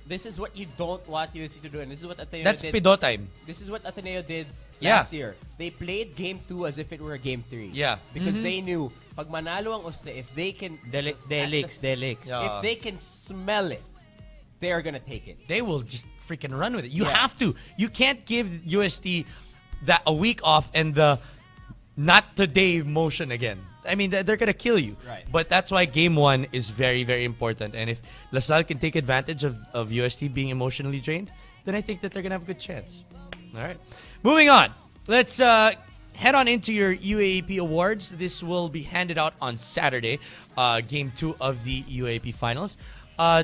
This is what you don't want USC to do, and this is what Ateneo That's did. Pido time. This is what Ateneo did Yeah. last year. They played Game 2 as if it were Game 3. Yeah. Because they knew, pag manalo ang Uste, if they can... Delix. Yeah. If they can smell it, they are gonna take it. They will just freaking run with it. You Yeah. have to. You can't give UST that a week off and the not today motion again. I mean, they're gonna kill you. Right. But that's why Game 1 is very, very important. And if LaSalle can take advantage of UST being emotionally drained, then I think that they're gonna have a good chance. All right. Moving on. Let's head on into your UAAP Awards. This will be handed out on Saturday, Game 2 of the UAAP Finals.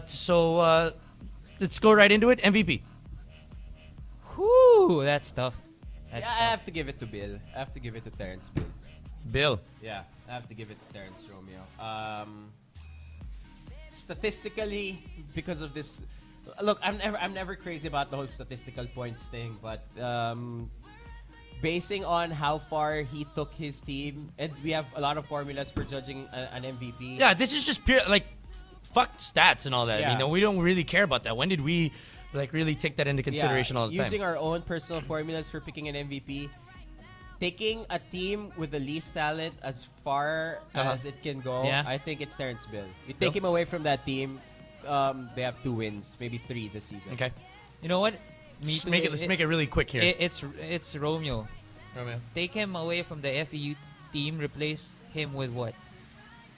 So let's go right into it. MVP. Whew, that's tough. That's Yeah, I tough. have to give it to Bill. I have to give it to Terrence Bill. Bill. Yeah, I have to give it to Terrence Romeo. Statistically, because of this, look, I'm never crazy about the whole statistical points thing, but basing on how far he took his team, and we have a lot of formulas for judging an MVP. Yeah, this is just pure, like, fuck stats and all that. Yeah. You know, we don't really care about that. When did we, like, really take that into consideration all the time? Using our own personal formulas for picking an MVP, taking a team with the least talent as far as it can go, Yeah. I think it's Terrence Bill. You take him away from that team, they have 2 wins, maybe 3 this season. Okay. You know what? Let's make it really quick here. It's Romeo. Take him away from the FEU team, replace him with what?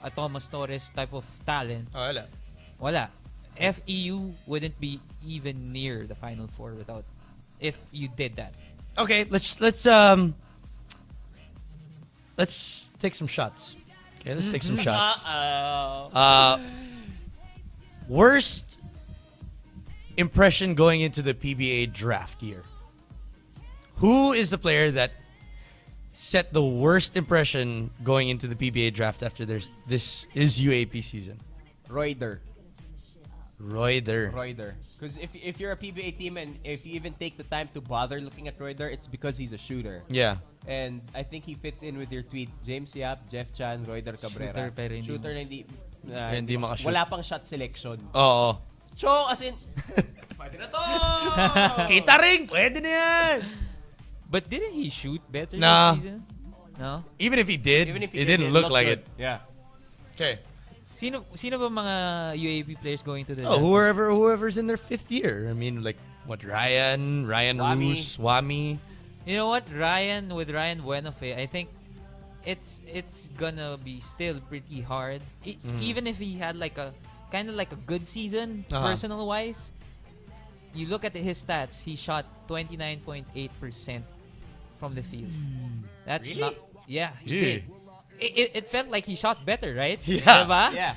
A Thomas Torres type of talent. Oh, wala. Wala. FEU wouldn't be even near the Final Four without if you did that. Okay, let's take some shots. Okay, let's take some shots. Worst impression going into the PBA draft year. Who is the player that set the worst impression going into the PBA draft after this is UAP season? Royder. Royder. Because if you're a PBA team and if you even take the time to bother looking at Royder, it's because he's a shooter. Yeah. And I think he fits in with your tweet. James Yap, Jeff Chan, Royder Cabrera. Shooter pero hindi Shooter na hindi... Hindi makashoot. Wala pang shot selection. Oo. So, as in... Pwede na to! Kita ring! Pwede na yan! But didn't he shoot better Nah. this season? No? Even if he did, Even if he it did, didn't look like good. it. Yeah. Okay. Sino ba mga UAP players going to the Oh, draft? whoever's in their 5th year. I mean, like, what, Ryan Wami. Roos, Wami. You know what? Ryan Buenofe, I think it's gonna be still pretty hard. Even if he had like a kind of like a good season personal wise, you look at his stats, he shot 29.8% from the field. That's Really? not. Yeah, he Yeah. did. It felt like he shot better, right? Yeah. Diba? Yeah.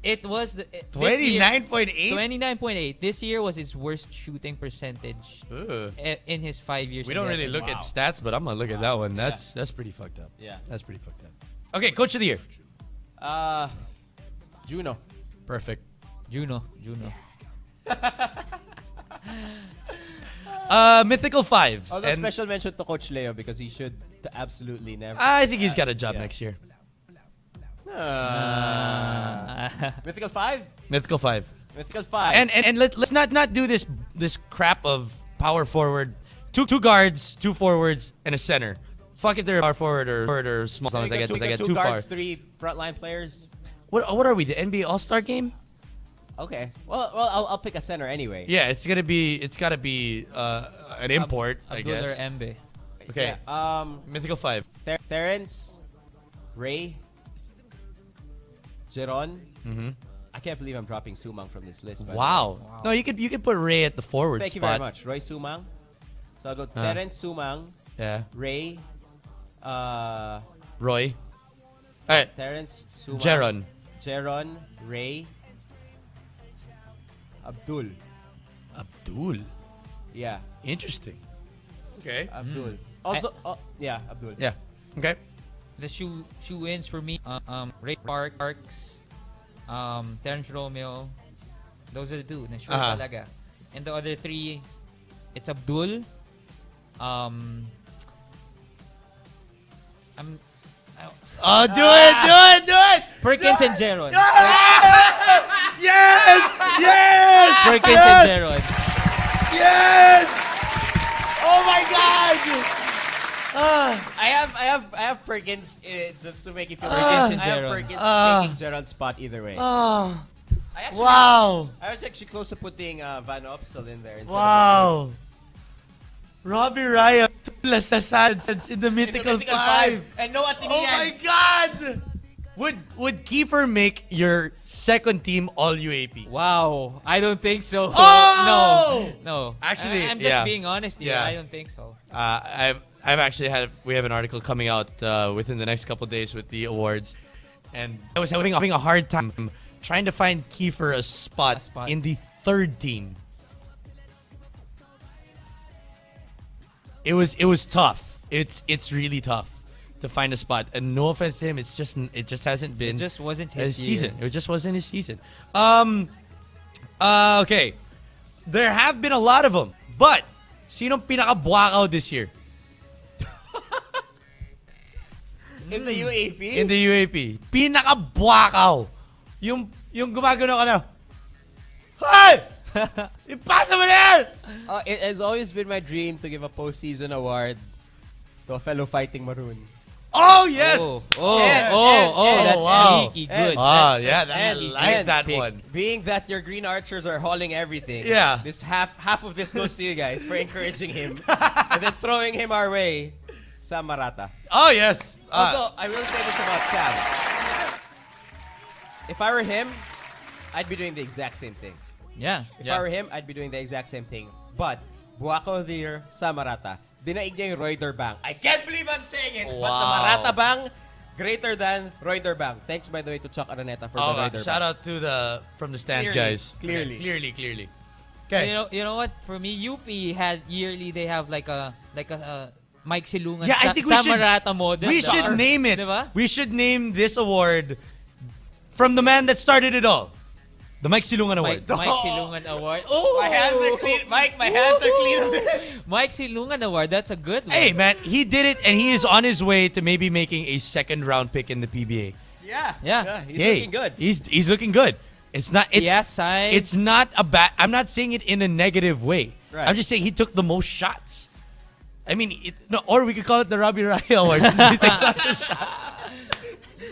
It was 29.8? 29.8. This year was his worst shooting percentage in his 5 years. We don't really look at stats, but I'm gonna look at that one. That's pretty fucked up. Yeah. That's pretty fucked up. Okay, Coach of the Year. Juno. Perfect. Juno. Mythical 5. Although And special mention to Coach Leo because he should absolutely never. I think he's got a job next year. Mythical 5? Mythical 5. Mythical 5. And let's not do this crap of power forward. Two guards, 2 forwards, and a center. Fuck if they're power forward or small, as long as I get two too far. guards, 3 frontline players. What are we? The NBA All-Star game? Okay. Well, I'll pick a center anyway. Yeah, it's gotta be an import, I Abdul guess. or Embe. Okay. Yeah, Mythical 5. Terrence, Ray, Jeron. Mm-hmm. I can't believe I'm dropping Sumang from this list. by the way. Wow. No, you could put Ray at the forward Thank you spot. very much. Roy Sumang. So I'll go Terrence, Sumang, Yeah. Ray, Roy. All right. Terrence, Sumang, Jeron. Ray, Abdul. Abdul. Yeah, Interesting. Okay. Abdul. Yeah, Abdul. Yeah. Okay. The shoe-ins for me, Ray Parks, Terrence Romeo. Those are the 2 na sure talaga. And the other 3, it's Abdul. Do it! Perkins and Jeron. Yes! Perkins and Jeron. Yes! Oh my God! I have Perkins just to make you feel Perkins and I have Jeron. Perkins taking Jeron's spot either way. Oh, I actually, wow! I was actually close to putting Van Opsel in there. Wow! Robi Raya in the Mythical 5. And no Oh Ateneans. my God! Would Kiefer make your second team all UAP? Wow, I don't think so. Oh! No. Actually, I'm just yeah. being honest here. Yeah. I don't think so. I've actually we have an article coming out within the next couple days with the awards, and I was having a hard time trying to find Kiefer a spot in the 3rd team. It was tough. It's really tough to find a spot. And no offense to him, it just hasn't been. It just wasn't his season. It just wasn't his season. Okay. There have been a lot of them, but sinong pinaka-buwakaw this year? In the UAP? In the UAP. Pinaka-buwakaw. Yung gumagano ka na. Hey! Ipasa mo na yan! It has always been my dream to give a postseason award to a fellow fighting Maroon. Oh, yes! That's wow. sneaky good. Ah, That's yeah, a I sneaky like good that pick. one. Being that your Green Archers are hauling everything. Yeah. This half of this goes to you guys for encouraging him. And then throwing him our way. Sam Marata. Oh, yes. Although, I will say this about Sam. If I were him, I'd be doing the exact same thing. Yeah. If I were him, I'd be doing the exact same thing. But, Buwakaw of the Year, Sam Marata. Dinaig niya yung Reuter Bang. I can't believe I'm saying it, but the Marata Bang, greater than Reuter Bang. Thanks, by the way, to Chuck Araneta for the Reuter shout Bang. out to from the stands, Clearly, guys. clearly. Clearly. Okay. You know what? For me, UP had yearly. They have like a Mike Silungan. Yeah, I think we should. Samarata model. We should name it. Diba? We should name this award from the man that started it all. The Mike Silungan Award. Mike Silungan Award. Oh, My hands are clean. Mike, my hands are clean of this. Mike Silungan Award. That's a good one. Hey, man, he did it, and he is on his way to maybe making a second-round pick in the PBA. Yeah. He's looking good. He's looking good. It's not. It's, He has size. It's not a bad. I'm not saying it in a negative way. Right. I'm just saying he took the most shots. I mean, or we could call it the Robi Raya Awards. He takes lots of shots.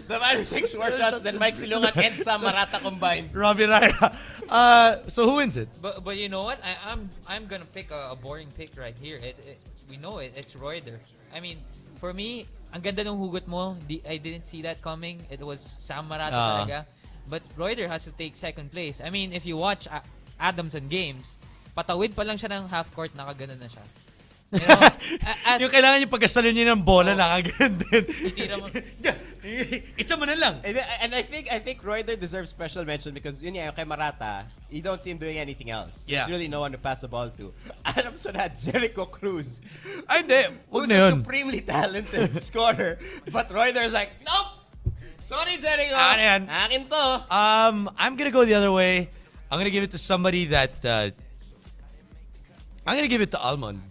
The man who takes more shots than Mike Silungan and Sam Marata combined. Robi Raya. So who wins it? But you know what? I'm gonna pick a boring pick right here. We know it. It's Reuter. I mean, for me, ang ganda ng hugot mo. I didn't see that coming. It was Sam Marata talaga. But Reuter has to take second place. I mean, if you watch Adamson games, patawid pa lang siya ng half court, nakaganon na siya. You know, as, Yung kailangan yung pagkasalo niya ng bola, nakagano'n din. Titira mo. Itsa mo na lang. And I think Royder deserves special mention because yun kay Marata, you don't see him doing anything else. Yeah. There's really no one to pass the ball to. Adamson had Jericho Cruz, Ay, hindi. who's Huwag na a yun. supremely talented scorer, but Royder's like, nope! Sorry, Jericho! Ano yan? Akin to! I'm gonna go the other way. I'm gonna give it to somebody that... I'm gonna give it to Almond.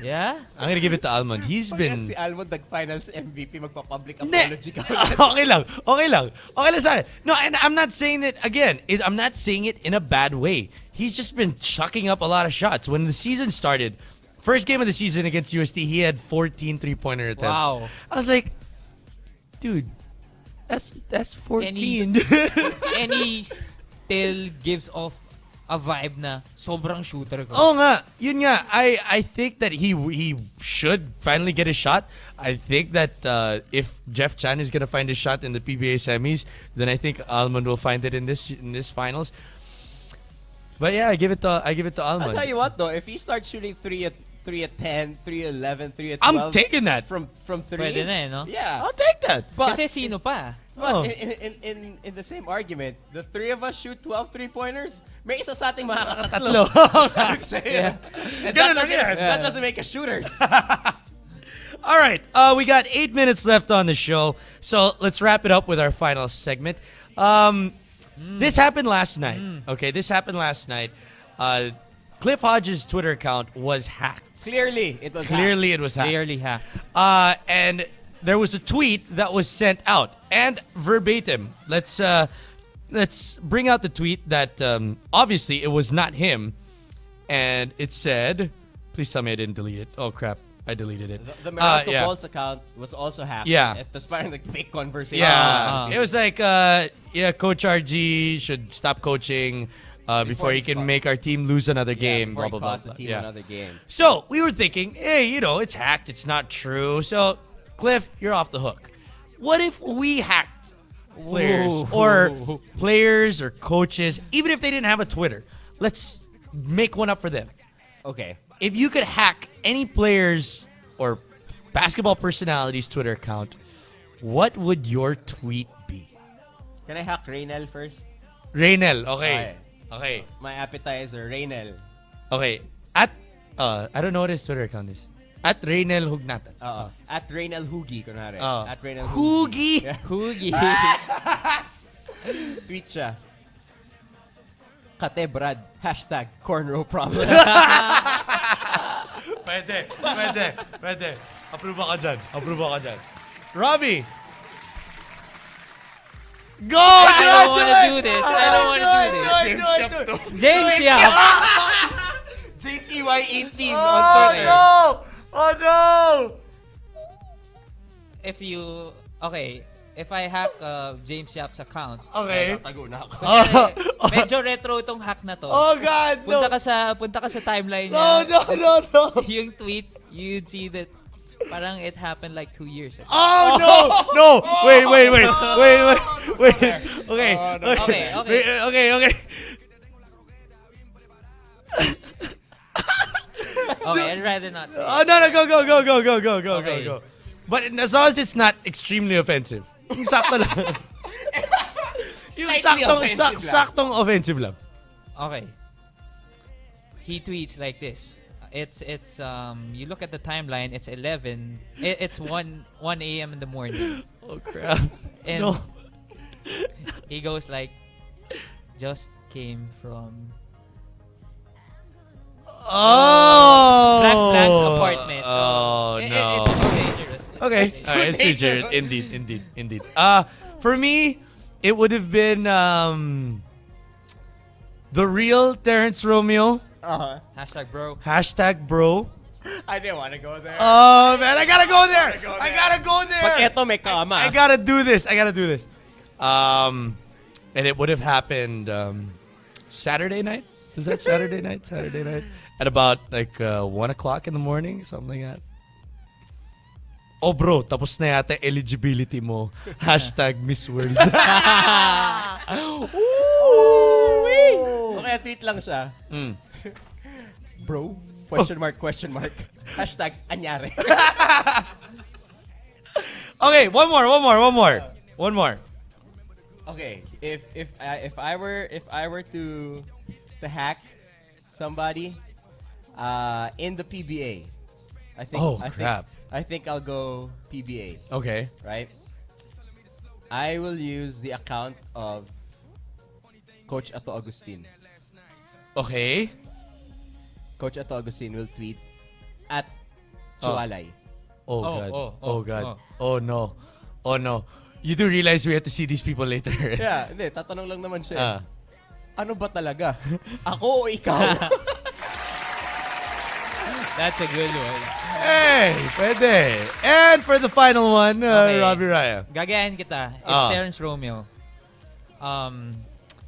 Yeah? I'm gonna give it to Almond. He's been... Si Almond nag-finals MVP, magpa-public Hindi. apology ka. Okay lang. Okay lang sa akin. No, and I'm not saying that, again, I'm not saying it in a bad way. He's just been chucking up a lot of shots. When the season started, first game of the season against UST, he had 14 three-pointer attempts. Wow. I was like, dude, that's 14. And he still gives off a vibe na sobrang shooter ko. Oo nga. Yun nga. I think that he should finally get a shot. I think that if Jeff Chan is gonna find a shot in the PBA semis, then I think Almond will find it in this finals. But yeah, I give it to Almond. I'll tell you what though, if he starts shooting 3 at 10, 3 at 11, 3 at 12 I'm taking that. from 3. Pwede na no? Yeah. I'll take that. But Kasi sino pa? Oh. in the same argument, the 3 of us shoot 12 3-pointers, may isa sa ating makakatatlo. Tatlo. Sabi ko sa'yo. Yeah. And Ganun that lang yan. that doesn't make us shooters. All right, we got 8 minutes left on the show, so let's wrap it up with our final segment. This happened last night. Okay, this happened last night. Cliff Hodges' Twitter account was hacked. Clearly, it was Clearly, it was hacked. Clearly hacked. And there was a tweet that was sent out, and verbatim. Let's bring out the tweet that obviously it was not him, and it said, "Please tell me I didn't delete it." Oh crap, I deleted it. The Meralco yeah. Bolts account was also hacked. Yeah. It was parang like fake conversation. Yeah, it was like, Coach RG should stop coaching before he can make our team lose another game. Before Blah he blah blah. costs the blah. team Yeah. another game. So we were thinking, hey, it's hacked. It's not true. So Cliff, you're off the hook. What if we hacked players or players or coaches, even if they didn't have a Twitter? Let's make one up for them. Okay. If you could hack any players or basketball personality's Twitter account, what would your tweet be? Can I hack Raynel first? Raynel, okay. Okay. My appetizer, Raynel. Okay. At I don't know what his Twitter account is. At Raynel Hugnatan. At Raynel Hugi, kunwari. Oh. At Raynel Hugi. Yeah. Hugi. Tweet siya. Kate Brad, hashtag cornrow problem. Pwede. Approve ako dyan. Robbie! Go! I don't want to do this. I don't want to do this. James Yap. JCY18 on Oh Twitter. no! Oh no! If I hack James Yap's account, Okay. Tago na ako. kunyari, medyo retro itong hack na to. Oh God, no! Punta ka sa timeline No. Yung tweet, you'd see that parang it happened like 2 years ago. Oh no! Wait. Okay. Okay. Okay, I'd rather not say. Oh no! Go. Okay. But as long as it's not extremely offensive. Yung sakto lang. Yung Slightly offensive lang. saktong offensive lang. Okay. He tweets like this. It's you look at the timeline, it's 11. It's 1 a.m. in the morning. Oh crap. And No. he goes like, just came from Blank's apartment. Oh no. It's too dangerous. Okay. Alright, it's too dangerous. Indeed. For me, it would have been the real Terrence Romeo. Hashtag bro. I didn't want to go there. Oh man, I gotta go there. Pag eto may kama. I gotta do this. And it would have happened Saturday night. Is that Saturday night? Saturday night at about like 1 o'clock in the morning, something like that. Oh bro, tapos na yata eligibility mo. Hashtag Miss World. Okay, tweet lang siya. Mm. Bro? Question mark. Hashtag anyari. Okay, one more. Okay, if I were to hack somebody in the PBA, I think I'll go PBA, Okay. right? I will use the account of Coach Ato Agustin. Okay. Coach Ato Agustin will tweet at Chualay. Oh God. Oh no. You do realize we have to see these people later. Yeah, hindi, tatanong lang naman siya. Ah. Ano ba talaga? Ako o ikaw? That's a good one. Hey, pwede. And for the final one, Okay. Robi Raya. Gagayahin kita. It's Ah. Terrence Romeo.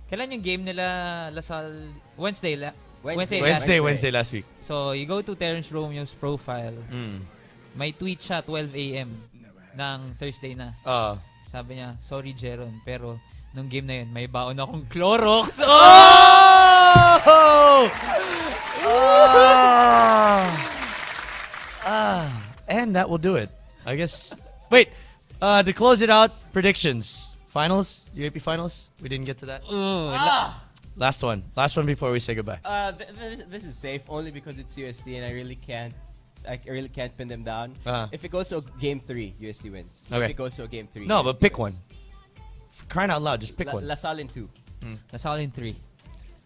Kailan yung game nila Lasal? Wednesday Wednesday last week. So, you go to Terrence Romeo's profile. Mm. May tweet siya 12 a.m. ng Thursday na. Sabi niya, sorry Jeron, pero nung game na yun, may baon akong Clorox. And that will do it. I guess. Wait, to close it out, predictions. Finals? UAP Finals? We didn't get to that. Last one before we say goodbye. This is safe only because it's UST and I really can't pin them down. If it goes to game 3, UST wins. Okay. If it goes to a game 3, No, UST but pick wins. one. For crying out loud, just pick one. Lasal in 2. Lasal in 3.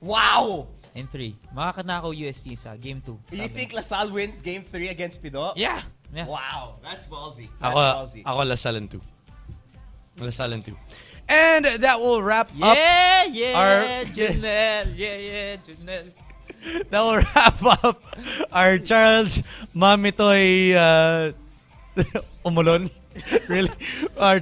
Wow! In 3. Makakanakaw UST sa game 2. You think Lasal wins game 3 against Pido? Yeah. Wow, that's ballsy. Ako Lasal in 2. Lasal in 2. And that will wrap up Junel. Junel. that will wrap up our Charles MamMitoy Umulon. Really? Our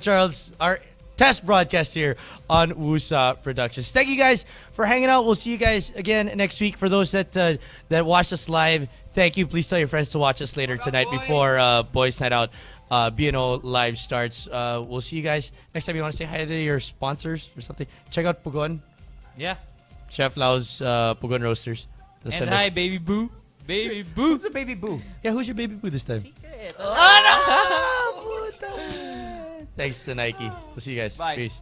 test broadcast here on Wusa Productions. Thank you guys for hanging out. We'll see you guys again next week. For those that watched us live, thank you. Please tell your friends to watch us later tonight before Boys Night Out BNO Live starts. We'll see you guys next time. You want to say hi to your sponsors or something? Check out Pugon. Yeah. Chef Lau's Pugon Roasters. And hi, Baby Boo. Baby Boo. Who's the baby boo? Yeah, who's your baby boo this time? Secret. Thanks to Nike. We'll see you guys. Bye. Peace.